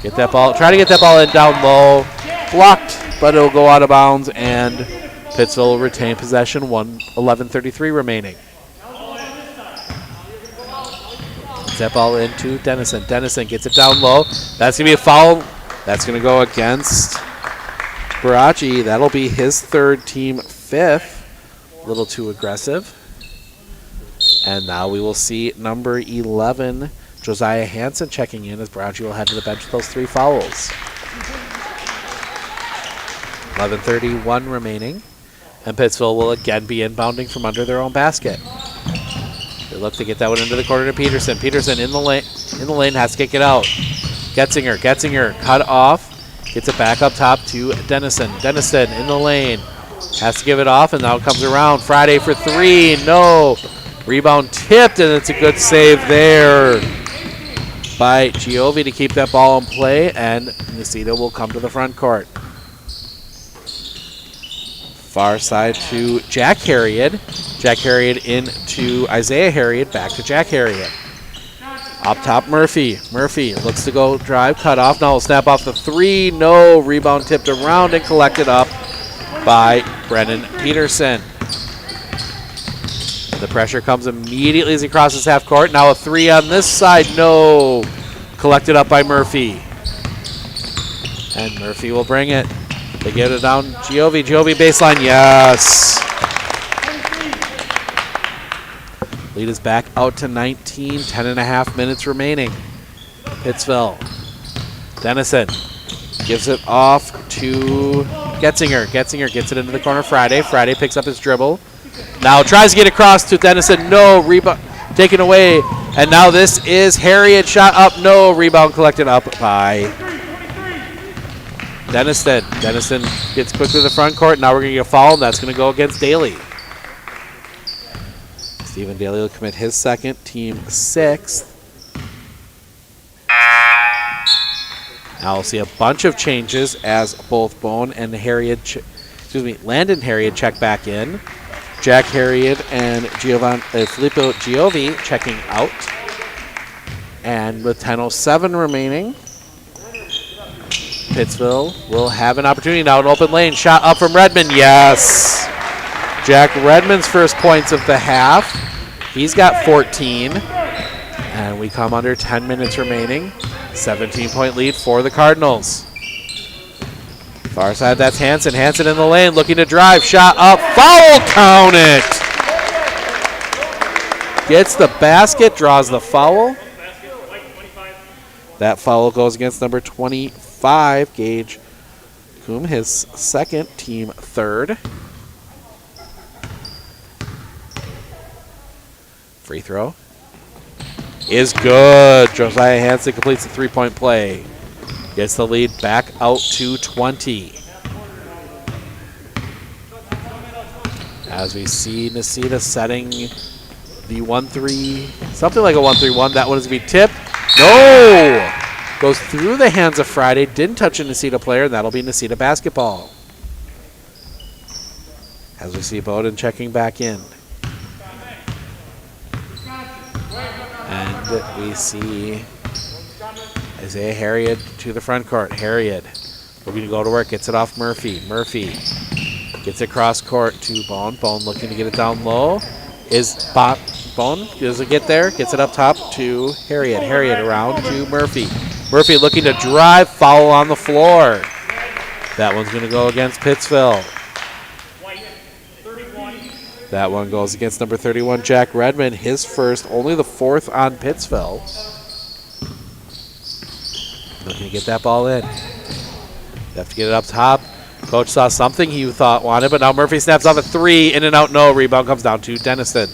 Get that ball, try to get that ball in down low. Blocked, but it'll go out of bounds, and Pittsville will retain possession. 11:33 remaining. Gets that ball into Dennison. Dennison gets it down low. That's going to be a foul. That's going to go against Barachi. That'll be his third, team fifth. A little too aggressive. And now we will see number 11, Josiah Hansen, checking in as Barachi will head to the bench with those three fouls. 11:31 remaining. And Pittsville will again be inbounding from under their own basket. They look to get that one into the corner to Peterson. Peterson in the lane has to kick it out. Getzinger cut off. Gets it back up top to Dennison. Dennison in the lane. Has to give it off, and now it comes around. Friday for three. No. Rebound tipped, and it's a good save there by Giove to keep that ball in play, and Necedah will come to the front court. Far side to Jack Harriet. Jack Harriet into Isaiah Harriet, back to Jack Harriet. Up top, Murphy. Murphy looks to go drive, cut off. Now he'll snap off the three. No. Rebound tipped around and collected up by Brennan Peterson. The pressure comes immediately as he crosses half court. Now a three on this side. No. Collected up by Murphy. And Murphy will bring it. They get it down. Giove. Giove baseline. Yes. Lead is back out to 19. 10.5 minutes remaining. Pittsville. Dennison gives it off to Getzinger. Getzinger gets it into the corner. Friday. Friday picks up his dribble. Now tries to get across to Dennison. No. Rebound taken away. And now this is Harriet. Shot up. No. Rebound collected up by Dennison. Dennison gets quickly to the front court. Now we're going to get a foul, and that's going to go against Daly. Stephen Daly will commit his second, team sixth. Now we'll see a bunch of changes as both Bone and Harriet, Landon Harriet check back in. Jack Harriet and Filippo Giove checking out. And with 10:07 remaining, Pittsville will have an opportunity now. An open lane. Shot up from Redmond. Yes. Jack Redmond's first points of the half. He's got 14. And we come under 10 minutes remaining. 17-point lead for the Cardinals. Far side, that's Hansen. Hansen in the lane, looking to drive. Shot up. Foul, count it. Gets the basket, draws the foul. That foul goes against number 25, Gage Coombe, his second, team third. Free throw is good. Josiah Hansen completes the three-point play. Gets the lead back out to 20. As we see Necedah setting the 1-3, something like a 1-3-1. That one is going to be tipped. No! Goes through the hands of Friday. Didn't touch a Necedah player, and that'll be Necedah basketball. As we see Bowden checking back in. And we see Isaiah Harriet to the front court. Harriet looking to go to work. Gets it off Murphy. Murphy gets it cross court to Bone. Bone looking to get it down low. Bone, does it get there? Gets it up top to Harriet. Harriet around to Murphy. Murphy looking to drive. Foul on the floor. That one's going to go against Pittsville. That one goes against number 31, Jack Redmond. His first, only the fourth on Pittsville. Looking to get that ball in. They have to get it up top. Coach saw something he thought wanted, but now Murphy snaps off a three. In and out, no. Rebound comes down to Denniston.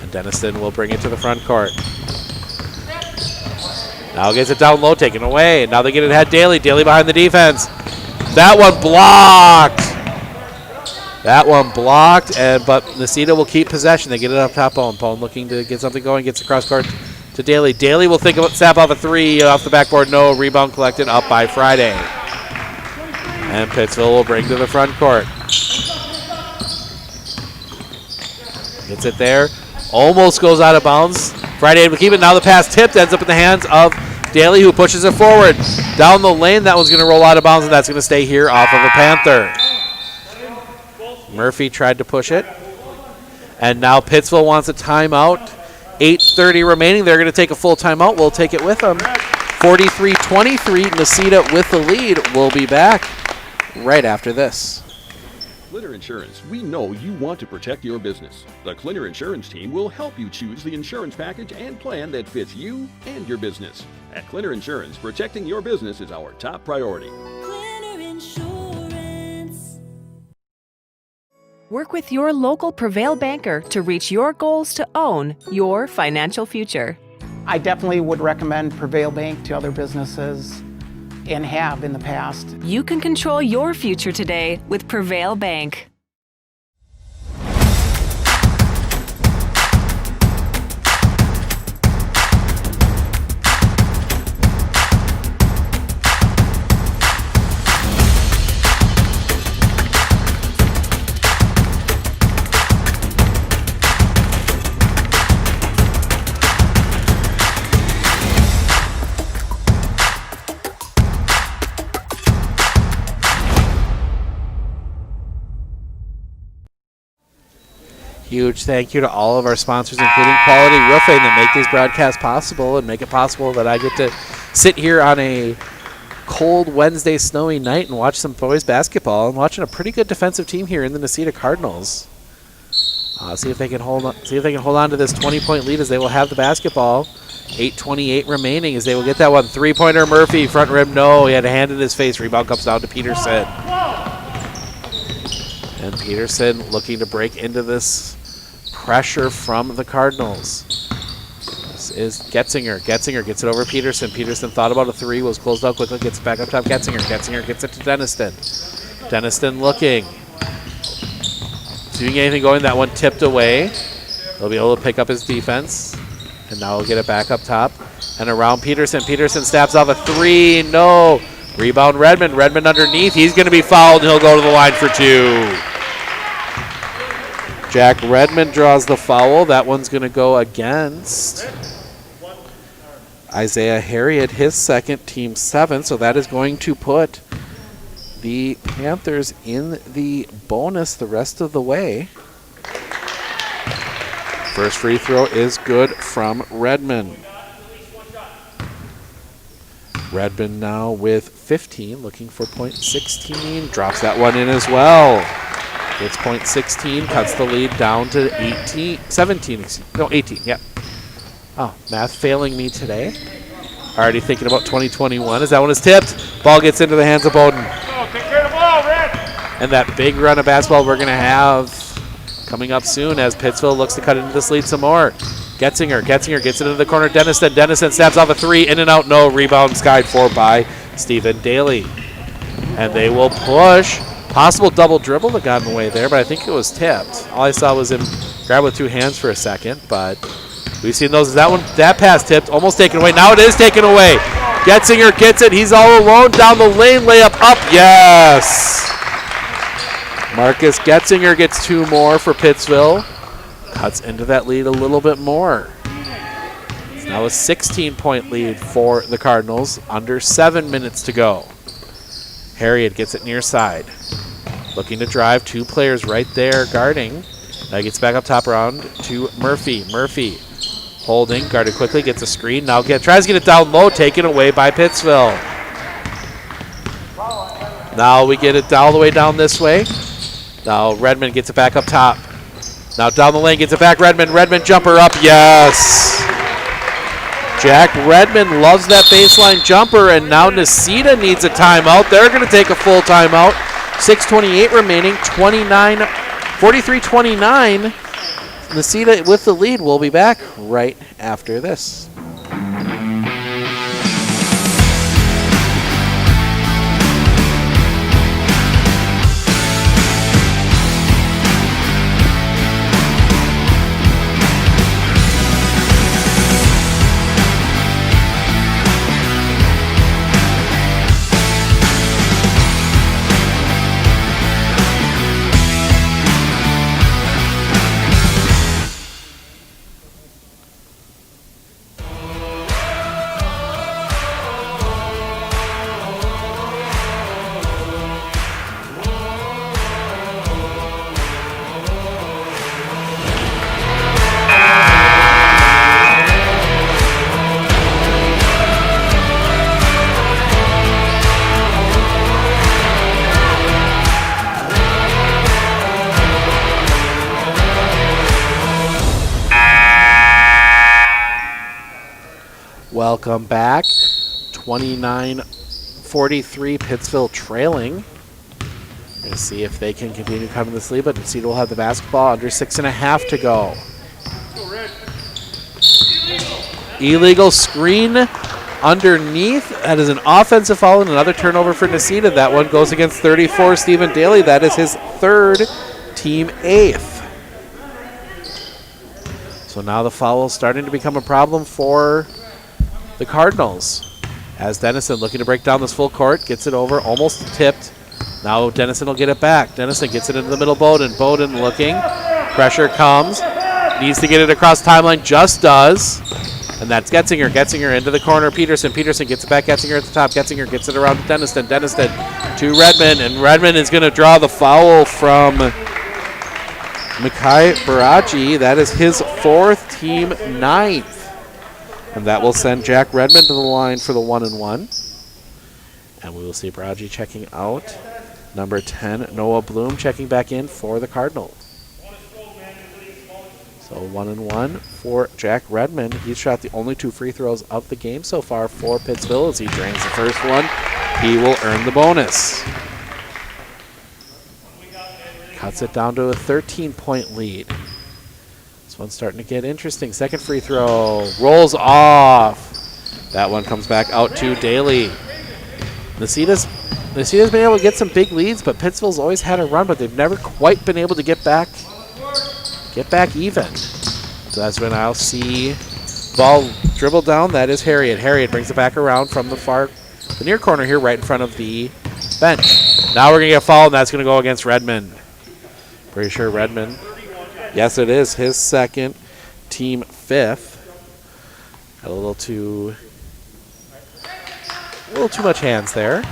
And Denniston will bring it to the front court. Now gets it down low, taken away. Now they get it ahead. Daly. Daly behind the defense. That one blocked. That one blocked, but Necedah will keep possession. They get it up top. Pone looking to get something going. Gets across court to Daly. Daly will think about snap off a three off the backboard. No. Rebound collected up by Friday. And Pittsville will bring to the front court. Gets it there. Almost goes out of bounds. Friday able to keep it. Now the pass tipped. Ends up in the hands of Daly, who pushes it forward. Down the lane. That one's going to roll out of bounds, and that's going to stay here off of a Panther. Murphy tried to push it. And now Pittsville wants a timeout. 8:30 remaining. They're going to take a full timeout. We'll take it with them. 43-23. Necedah with the lead. We'll be back right after this. Clinner Insurance, we know you want to protect your business. The Clinner Insurance team will help you choose the insurance package and plan that fits you and your business. At Clinner Insurance, protecting your business is our top priority. Clinner Insurance. Work with your local Prevail banker to reach your goals to own your financial future. I definitely would recommend Prevail Bank to other businesses and have in the past. You can control your future today with Prevail Bank. Huge thank you to all of our sponsors, including Quality Roofing, that make these broadcasts possible and make it possible that I get to sit here on a cold Wednesday snowy night and watch some boys basketball. I'm watching a pretty good defensive team here in the Necedah Cardinals. See if they can hold on. See if they can hold on to this 20-point lead as they will have the basketball. 8:28 remaining as they will get that one. Three-pointer Murphy, front rim, no. He had a hand in his face. Rebound comes down to Peterson. And Peterson looking to break into this pressure from the Cardinals. This is Getzinger. Getzinger gets it over Peterson. Peterson thought about a three, was closed out quickly, gets it back up top. Getzinger. Getzinger gets it to Denniston. Denniston looking. Doing anything going. That one tipped away. They'll be able to pick up his defense. And now he'll get it back up top. And around Peterson. Peterson snaps off a three. No. Rebound Redmond. Redmond underneath. He's going to be fouled, and he'll go to the line for two. Jack Redmond draws the foul. That one's going to go against Isaiah Harriet, his second, team 7. So that is going to put the Panthers in the bonus the rest of the way. First free throw is good from Redmond. Redmond now with 15, looking for point 16. Drops that one in as well. Gets point 16, cuts the lead down to 17, no, 18, yep. Oh, math failing me today. Already thinking about 2021 as that one is tipped. Ball gets into the hands of Bowden. Take care of the ball, Red. And that big run of basketball we're going to have coming up soon as Pittsville looks to cut into this lead some more. Getzinger gets it into the corner. Dennison snaps off a three, in and out, no. Rebound skied for by Stephen Daly. And they will push. Possible double dribble that got in the way there, but I think it was tipped. All I saw was him grab with two hands for a second, but we've seen those. That pass tipped, almost taken away. Now it is taken away. Getzinger gets it. He's all alone down the lane. Layup up. Yes. Marcus Getzinger gets two more for Pittsville. Cuts into that lead a little bit more. It's now a 16-point lead for the Cardinals. Under 7 minutes to go. Harriet gets it near side. Looking to drive. Two players right there guarding. Now gets back up top around to Murphy. Murphy holding, guarded quickly, gets a screen. Now tries to get it down low, taken away by Pittsville. Now we get it all the way down this way. Now Redmond gets it back up top. Now down the lane, gets it back. Redmond jumper up, yes. Jack Redmond loves that baseline jumper, and now Necedah needs a timeout. They're going to take a full timeout. 6:28 remaining, 43-29. Necedah with the lead. We'll be back right after this. Welcome back. 29-43, Pittsville trailing. We're going to see if they can continue cutting this lead, but Necedah will have the basketball under 6.5 to go. Illegal screen underneath. That is an offensive foul and another turnover for Necedah. That one goes against 34, Stephen Daly. That is his third, team eighth. So now the foul is starting to become a problem for the Cardinals. As Dennison looking to break down this full court, gets it over, almost tipped. Now Dennison will get it back. Dennison gets it into the middle, Bowden. Bowden looking, pressure comes, needs to get it across timeline, just does. And that's Getzinger. Getzinger into the corner, Peterson gets it back, Getzinger at the top. Getzinger gets it around to Dennison. Dennison to Redmond, and Redmond is going to draw the foul from Mikhail Baraji. That is his fourth, team ninth. And that will send Jack Redmond to the line for the 1-and-1. And we will see Baraji checking out. Number 10, Noah Bloom checking back in for the Cardinals. So 1-and-1 for Jack Redmond. He's shot the only two free throws of the game so far for Pittsville. As he drains the first one, he will earn the bonus. Cuts it down to a 13-point lead. This one's starting to get interesting. Second free throw rolls off. That one comes back out to Daly. Necedah's been able to get some big leads, but Pittsville's always had a run, but they've never quite been able to get back even. So that's when I'll see ball dribble down. That is Harriet. Harriet brings it back around from the near corner here, right in front of the bench. Now we're gonna get a foul, and that's gonna go against Redmond. Pretty sure Redmond. Yes, it is his second, team fifth. Got a little too much hands there.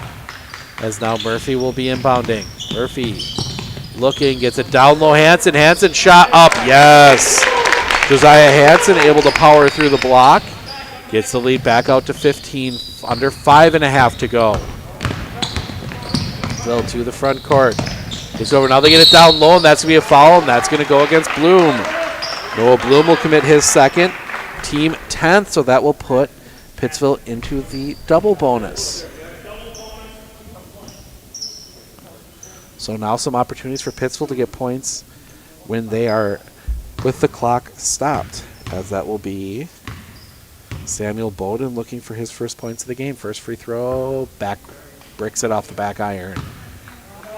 As now Murphy will be inbounding. Murphy looking, gets it down low. Hanson shot up. Yes. Josiah Hanson able to power through the block. Gets the lead back out to 15, under 5.5 to go. Still to the front court. It's over. Now they get it down low, and that's going to be a foul, and that's going to go against Bloom. Noah Bloom will commit his second, team 10th, so that will put Pittsville into the double bonus. So now some opportunities for Pittsville to get points when they are with the clock stopped, as that will be Samuel Bowden looking for his first points of the game. First free throw, bricks it off the back iron.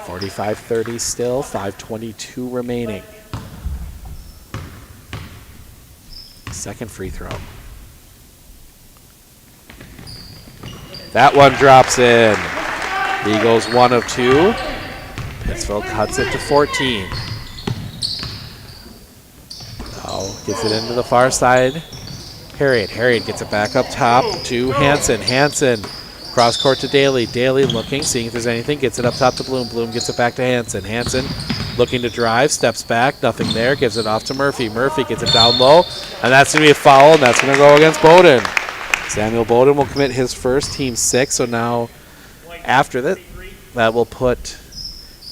45-30 still, 5:22 remaining. Second free throw. That one drops in. Eagles 1 of 2. Pittsville cuts it to 14. Now gets it into the far side. Harriet gets it back up top to Hansen. Hansen cross court to Daly. Daly looking, seeing if there's anything. Gets it up top to Bloom. Bloom gets it back to Hansen. Hansen looking to drive, steps back, nothing there. Gives it off to Murphy. Murphy gets it down low, and that's going to be a foul, and that's going to go against Bowden. Samuel Bowden will commit his first, team 6. So now after that will put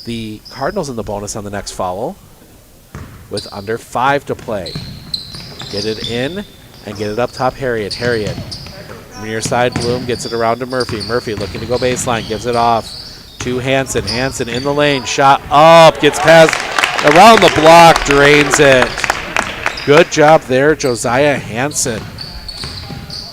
the Cardinals in the bonus on the next foul with under 5 to play. Get it in and get it up top. Harriet. Near side, Bloom gets it around to Murphy. Murphy looking to go baseline, gives it off to Hansen. Hansen in the lane, shot up, gets past around the block, drains it. Good job there, Josiah Hansen.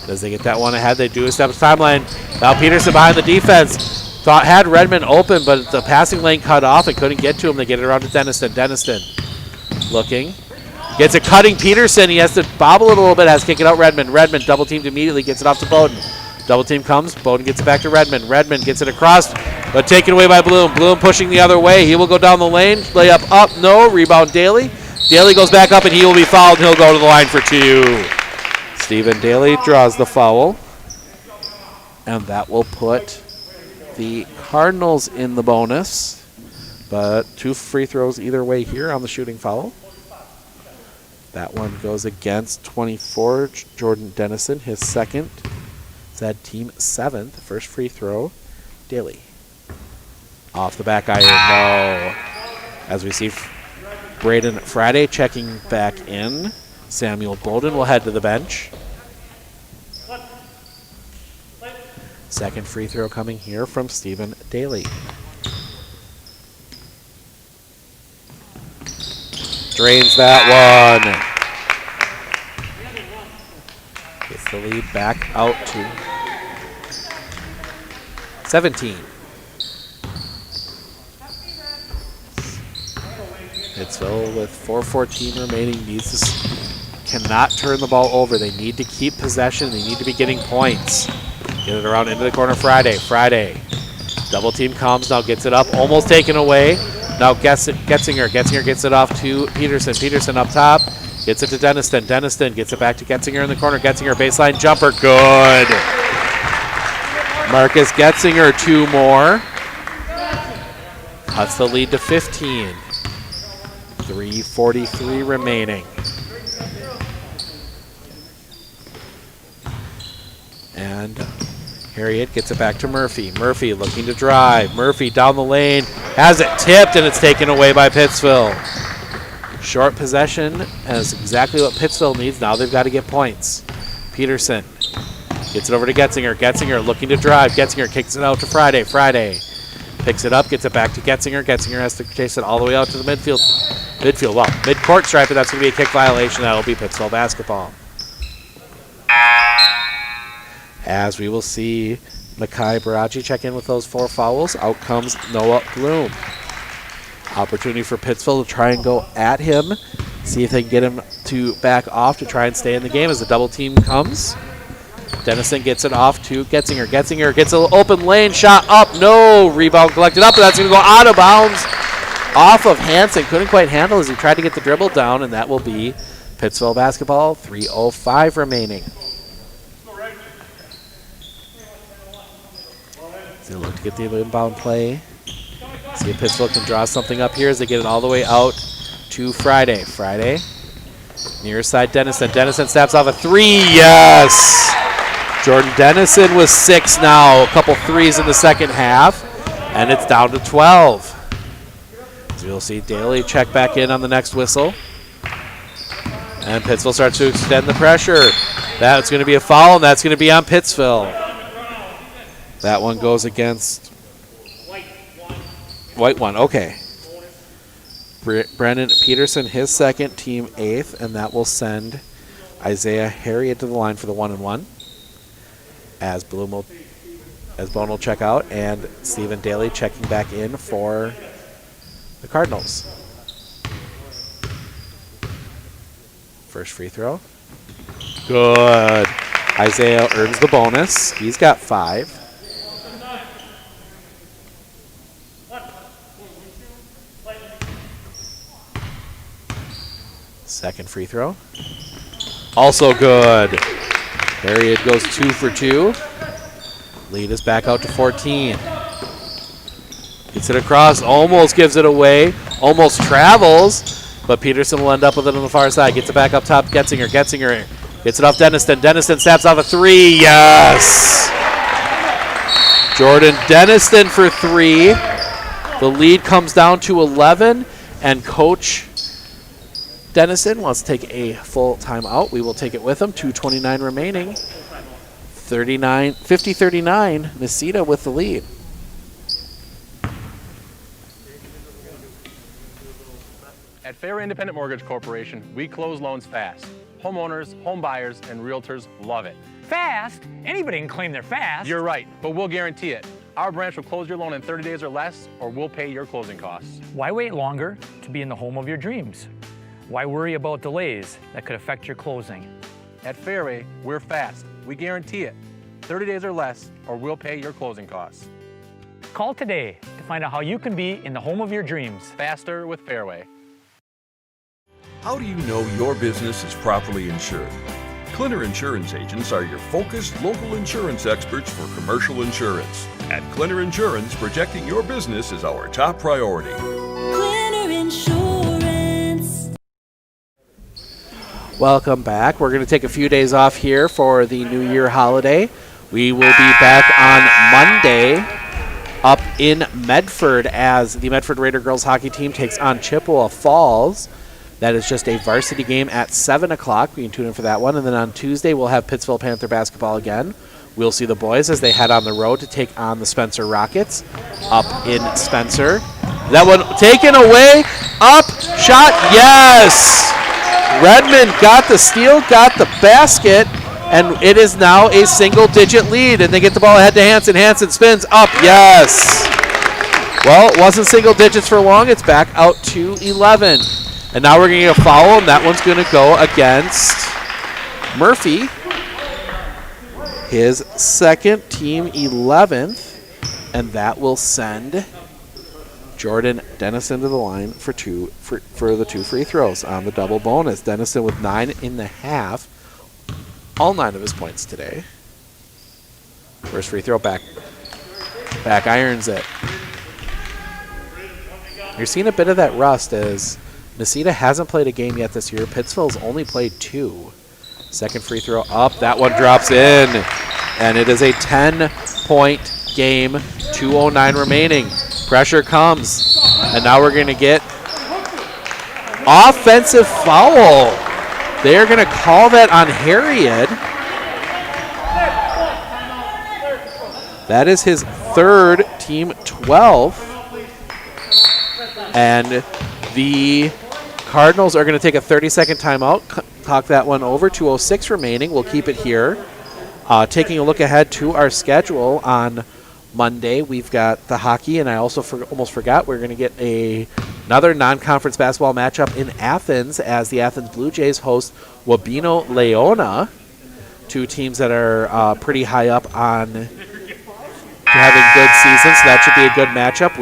As they get that one ahead, they do a step timeline. Now Peterson behind the defense. Had Redmond open, but the passing lane cut off and couldn't get to him. They get it around to Deniston. Deniston looking. Gets it cutting Peterson. He has to bobble it a little bit, has to kick it out Redmond. Redmond double teamed immediately, gets it off to Bowden. Double team comes, Bowden gets it back to Redmond. Redmond gets it across, but taken away by Bloom. Bloom pushing the other way. He will go down the lane. Layup up, no. Rebound Daly. Daly goes back up and he will be fouled. He'll go to the line for 2. Stephen Daly draws the foul. And that will put the Cardinals in the bonus. But 2 free throws either way here on the shooting foul. That one goes against 24, Jordan Dennison, his second. Said team 7th. First free throw, Daly. Off the back iron, no. As we see Braden Friday checking back in. Samuel Bowden will head to the bench. Second free throw coming here from Stephen Daly. Drains that one. Gets the lead back out to 17. Pittsville with 4:14 remaining cannot turn the ball over. They need to keep possession. They need to be getting points. Get it around into the corner. Friday. Double team comes, now gets it up, almost taken away. Now Getzinger gets it off to Peterson. Peterson up top, gets it to Deniston. Deniston gets it back to Getzinger in the corner. Getzinger baseline jumper, good. Marcus Getzinger, 2 more. Cuts the lead to 15. 3:43 remaining. And Harriet gets it back to Murphy. Murphy looking to drive. Murphy down the lane. Has it tipped, and it's taken away by Pittsville. Short possession is exactly what Pittsville needs. Now they've got to get points. Peterson gets it over to Getzinger. Getzinger looking to drive. Getzinger kicks it out to Friday. Friday picks it up, gets it back to Getzinger. Getzinger has to chase it all the way out to the midfield. Mid-court stripe, and that's going to be a kick violation. That'll be Pittsville basketball. As we will see Makai Baraji check in with those 4 fouls. Out comes Noah Bloom. Opportunity for Pittsville to try and go at him. See if they can get him to back off to try and stay in the game as the double team comes. Dennison gets it off to Getzinger. Getzinger gets an open lane, shot up, no. Rebound collected up, and that's going to go out of bounds off of Hansen. Couldn't quite handle as he tried to get the dribble down, and that will be Pittsville basketball. 3:05 remaining. They look to get the inbound play. See if Pittsville can draw something up here as they get it all the way out to Friday. Friday, near side Dennison. Dennison snaps off a 3, yes! Jordan Dennison with 6 now. A couple threes in the second half, and it's down to 12. As you'll see, Daly check back in on the next whistle. And Pittsville starts to extend the pressure. That's going to be a foul, and that's going to be on Pittsville. That one goes against White one. Okay. Brennan Peterson, his second, team 8th, and that will send Isaiah Harriet to the line for the 1-and-1. As Bone will check out, and Stephen Daly checking back in for the Cardinals. First free throw. Good. Isaiah earns the bonus. He's got 5. Second free throw. Also good. Harriet goes 2 for 2. Lead is back out to 14. Gets it across, almost gives it away, almost travels, but Peterson will end up with it on the far side. Gets it back up top, Getzinger gets it off Denniston. Denniston snaps off a 3, yes! Jordan Denniston for 3. The lead comes down to 11, and Coach Denniston wants to take a full timeout. We will take it with him. 2:29 remaining. 50-39, Necedah with the lead. At Fairway Independent Mortgage Corporation, we close loans fast. Homeowners, home buyers, and realtors love it. Fast? Anybody can claim they're fast. You're right, but we'll guarantee it. Our branch will close your loan in 30 days or less, or we'll pay your closing costs. Why wait longer to be in the home of your dreams? Why worry about delays that could affect your closing? At Fairway, we're fast. We guarantee it. 30 days or less, or we'll pay your closing costs. Call today to find out how you can be in the home of your dreams. Faster with Fairway. How do you know your business is properly insured? Clinner Insurance agents are your focused local insurance experts for commercial insurance. At Clinner Insurance, protecting your business is our top priority. Clinner Insurance. Welcome back. We're going to take a few days off here for the New Year holiday. We will be back on Monday up in Medford as the Medford Raider girls hockey team takes on Chippewa Falls. That is just a varsity game at 7 o'clock. We can tune in for that one. And then on Tuesday, we'll have Pittsville Panther basketball again. We'll see the boys as they head on the road to take on the Spencer Rockets up in Spencer. That one taken away. Up, shot, yes! Redmond got the steal, got the basket, and it is now a single-digit lead. And they get the ball ahead to Hansen. Hansen spins up, yes! Well, it wasn't single digits for long. It's back out to 11. And now we're going to get a foul, and that one's going to go against Murphy. His second, team 11th, and that will send Jordan Dennison to the line for the 2 free throws on the double bonus. Dennison with 9.5, all 9 of his points today. First free throw, back irons it. You're seeing a bit of that rust as Necedah hasn't played a game yet this year. Pittsville's only played 2. Second free throw up. That one drops in. And it is a 10-point game. 2:09 remaining. Pressure comes. And now we're going to get offensive foul. They're going to call that on Harriet. That is his 3rd, team 12th. And the Cardinals are going to take a 30-second timeout, talk that one over. 2:06 remaining. We'll keep it here. Taking a look ahead to our schedule on Monday, we've got the hockey, and I also almost forgot we're going to get another non-conference basketball matchup in Athens as the Athens Blue Jays host Wabeno Leona, 2 teams that are pretty high up on having good seasons, so that should be a good matchup.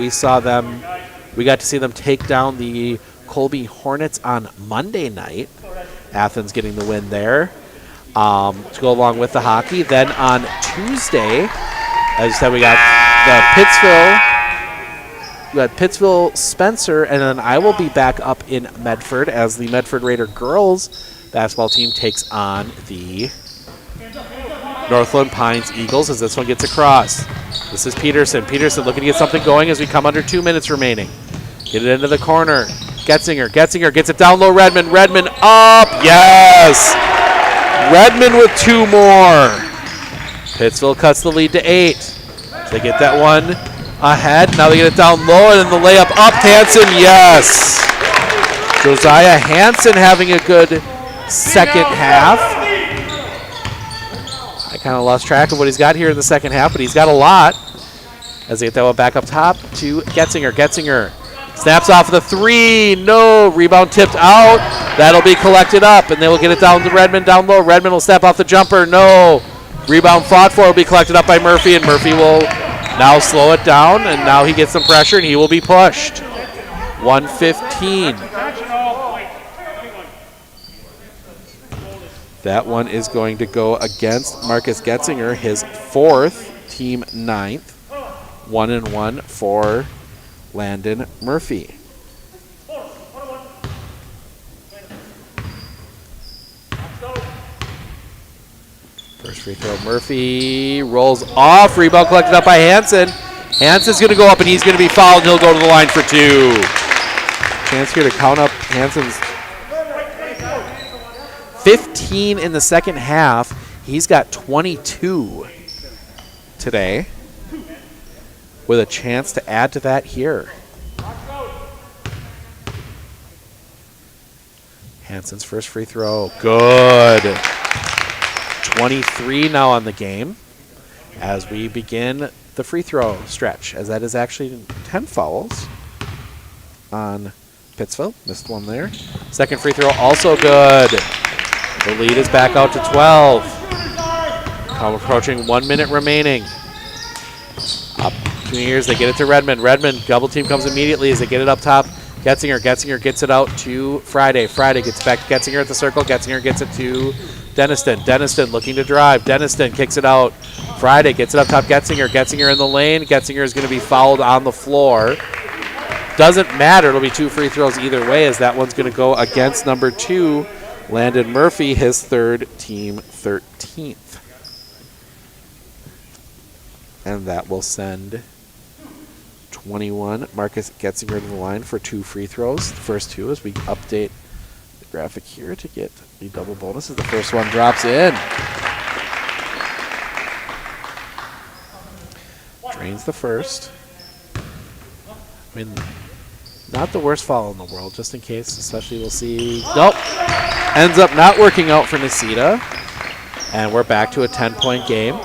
We got to see them take down the Colby Hornets on Monday night. Athens getting the win there to go along with the hockey. Then on Tuesday, as I said, we got Pittsville Spencer, and then I will be back up in Medford as the Medford Raider girls basketball team takes on the Northland Pines Eagles as this one gets across. This is Peterson. Peterson looking to get something going as we come under 2 minutes remaining. Get it into the corner. Getzinger gets it down low. Redmond up. Yes. Redmond with 2 more. Pittsville cuts the lead to 8. They get that one ahead. Now they get it down low, and then the layup up. Hansen, yes. Josiah Hansen having a good second half. I kind of lost track of what he's got here in the second half, but he's got a lot. As they get that one back up top to Getzinger. Snaps off the 3. No. Rebound tipped out. That'll be collected up, and they will get it down to Redmond down low. Redmond will step off the jumper. No. Rebound fought for. Will be collected up by Murphy, and Murphy will now slow it down, and now he gets some pressure, and he will be pushed. 1:15. That one is going to go against Marcus Getzinger, his 4th, team 9th. 1-1 for Landon Murphy. First free throw, Murphy rolls off. Rebound collected up by Hansen. Hansen's going to go up, and he's going to be fouled, and he'll go to the line for 2. Chance here to count up Hansen's 15 in the second half. He's got 22 today, with a chance to add to that here. Hansen's first free throw, good. 23 now on the game as we begin the free throw stretch, as that is actually 10 fouls on Pittsville. Missed one there. Second free throw also good. The lead is back out to 12. Approaching 1 minute remaining. Up between here, they get it to Redmond. Redmond, double team comes immediately as they get it up top. Getzinger gets it out to Friday. Friday gets back to Getzinger at the circle. Getzinger gets it to Deniston. Deniston looking to drive. Deniston kicks it out. Friday gets it up top. Getzinger in the lane. Getzinger is going to be fouled on the floor. Doesn't matter. It'll be 2 free throws either way, as that one's going to go against number 2, Landon Murphy, his 3rd, team 13th. And that will send 21 Marcus Getzinger to the line for 2 free throws. The first 2 as we update the graphic here to get the double bonuses. The first one drops in. Drains the first. I mean, not the worst foul in the world, just in case, especially we'll see. Nope. Ends up not working out for Necedah. And we're back to a 10-point game.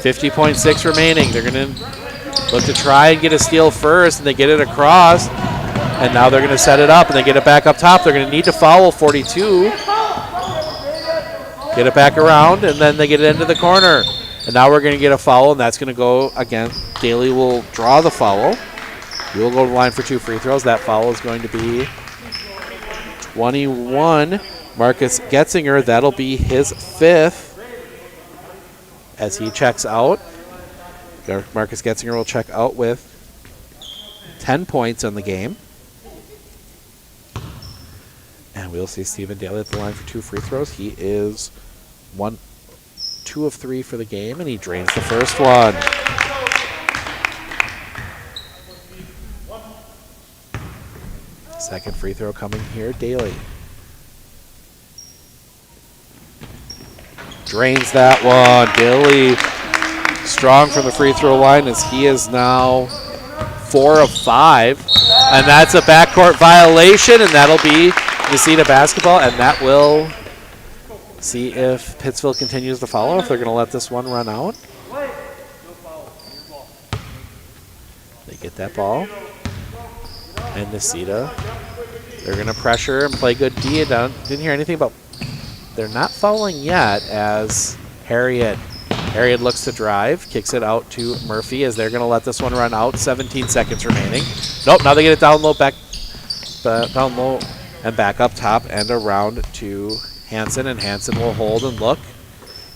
50.6 remaining. They're going to look to try and get a steal first, and they get it across. And now they're going to set it up, and they get it back up top. They're going to need to foul 42. Get it back around, and then they get it into the corner. And now we're going to get a foul, and that's going to go again. Daly will draw the foul. He will go to the line for 2 free throws. That foul is going to be 21. Marcus Getzinger, that'll be his 5th. As he checks out, Marcus Getzinger will check out with 10 points on the game. And we'll see Stephen Daly at the line for 2 free throws. He is 2 of 3 for the game, and he drains the first one. Second free throw coming here, Daly. Drains that one. Daly strong from the free throw line, as he is now 4 of 5. And that's a backcourt violation, and that'll be Necedah basketball, and that will see if Pittsville continues to follow, if they're going to let this one run out. They get that ball. And Necedah, they're going to pressure and play good D. Didn't hear anything about, they're not fouling yet, as Harriet looks to drive, kicks it out to Murphy, as they're going to let this one run out. 17 seconds remaining. Nope, now they get it down low, down low and back up top and around to Hansen, and Hansen will hold and look.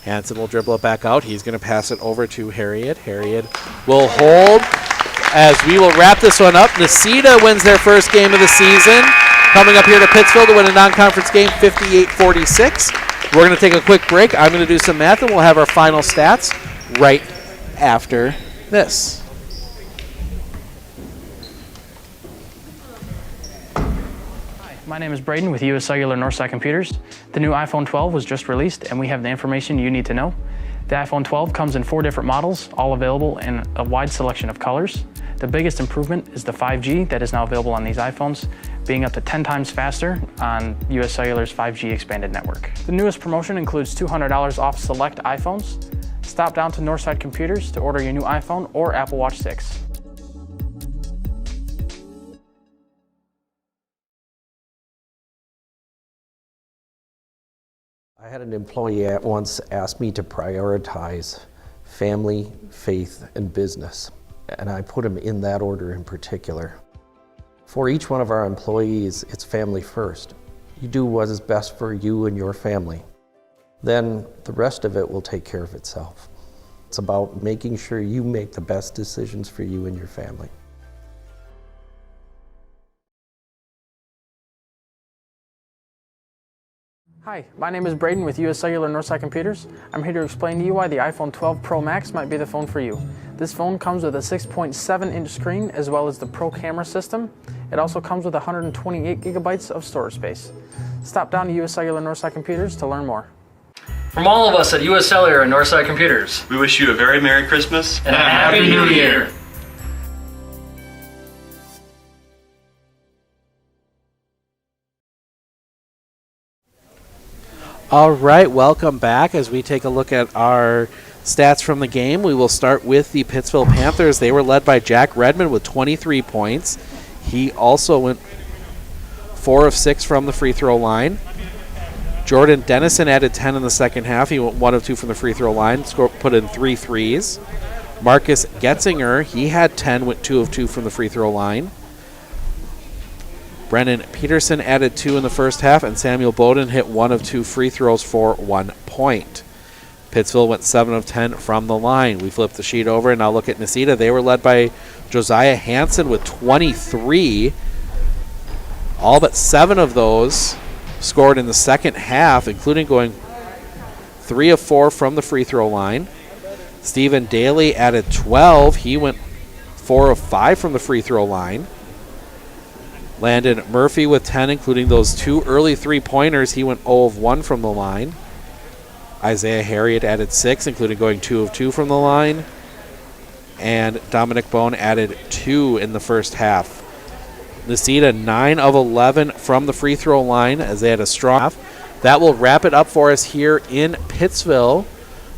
Hansen will dribble it back out. He's going to pass it over to Harriet. Harriet will hold, as we will wrap this one up. Necedah wins their first game of the season, coming up here to Pittsville to win a non-conference game, 58-46. We're going to take a quick break. I'm going to do some math, and we'll have our final stats right after this. My name is Braden with US Cellular Northside Computers. The new iPhone 12 was just released and we have the information you need to know. The iPhone 12 comes in 4 different models, all available in a wide selection of colors. The biggest improvement is the 5G that is now available on these iPhones, being up to 10 times faster on US Cellular's 5G expanded network. The newest promotion includes $200 off select iPhones. Stop down to Northside Computers to order your new iPhone or Apple Watch 6. I had an employee at once ask me to prioritize family, faith, and business, and I put them in that order in particular. For each one of our employees, it's family first. You do what is best for you and your family. Then the rest of it will take care of itself. It's about making sure you make the best decisions for you and your family. Hi, my name is Braden with US Cellular Northside Computers. I'm here to explain to you why the iPhone 12 Pro Max might be the phone for you. This phone comes with a 6.7-inch screen as well as the Pro camera system. It also comes with 128 gigabytes of storage space. Stop down to US Cellular Northside Computers to learn more. From all of us at US Cellular and Northside Computers, we wish you a very Merry Christmas and a Happy New Year. All right, welcome back as we take a look at our stats from the game. We will start with the Pittsville Panthers. They were led by Jack Redmond with 23 points. He also went 4 of 6 from the free throw line. Jordan Dennison added 10 in the second half. He went 1 of 2 from the free throw line, put in 3 threes. Marcus Getzinger, he had 10, went 2 of 2 from the free throw line. Brennan Peterson added 2 in the first half, and Samuel Bowden hit 1 of 2 free throws for 1 point. Pittsville went 7 of 10 from the line. We flip the sheet over and now look at Necedah. They were led by Josiah Hansen with 23. All but 7 of those scored in the second half, including going 3 of 4 from the free throw line. Stephen Daly added 12. He went 4 of 5 from the free throw line. Landon Murphy with 10, including those 2 early three-pointers. He went 0 of 1 from the line. Isaiah Harriet added 6, including going 2 of 2 from the line. And Dominic Bone added 2 in the first half. Necedah 9 of 11 from the free throw line as they had a strong half. That will wrap it up for us here in Pittsville.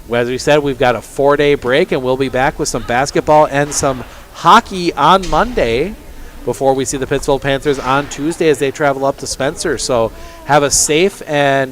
As we said, we've got a 4-day break, and we'll be back with some basketball and some hockey on Monday before we see the Pittsville Panthers on Tuesday as they travel up to Spencer. So have a safe and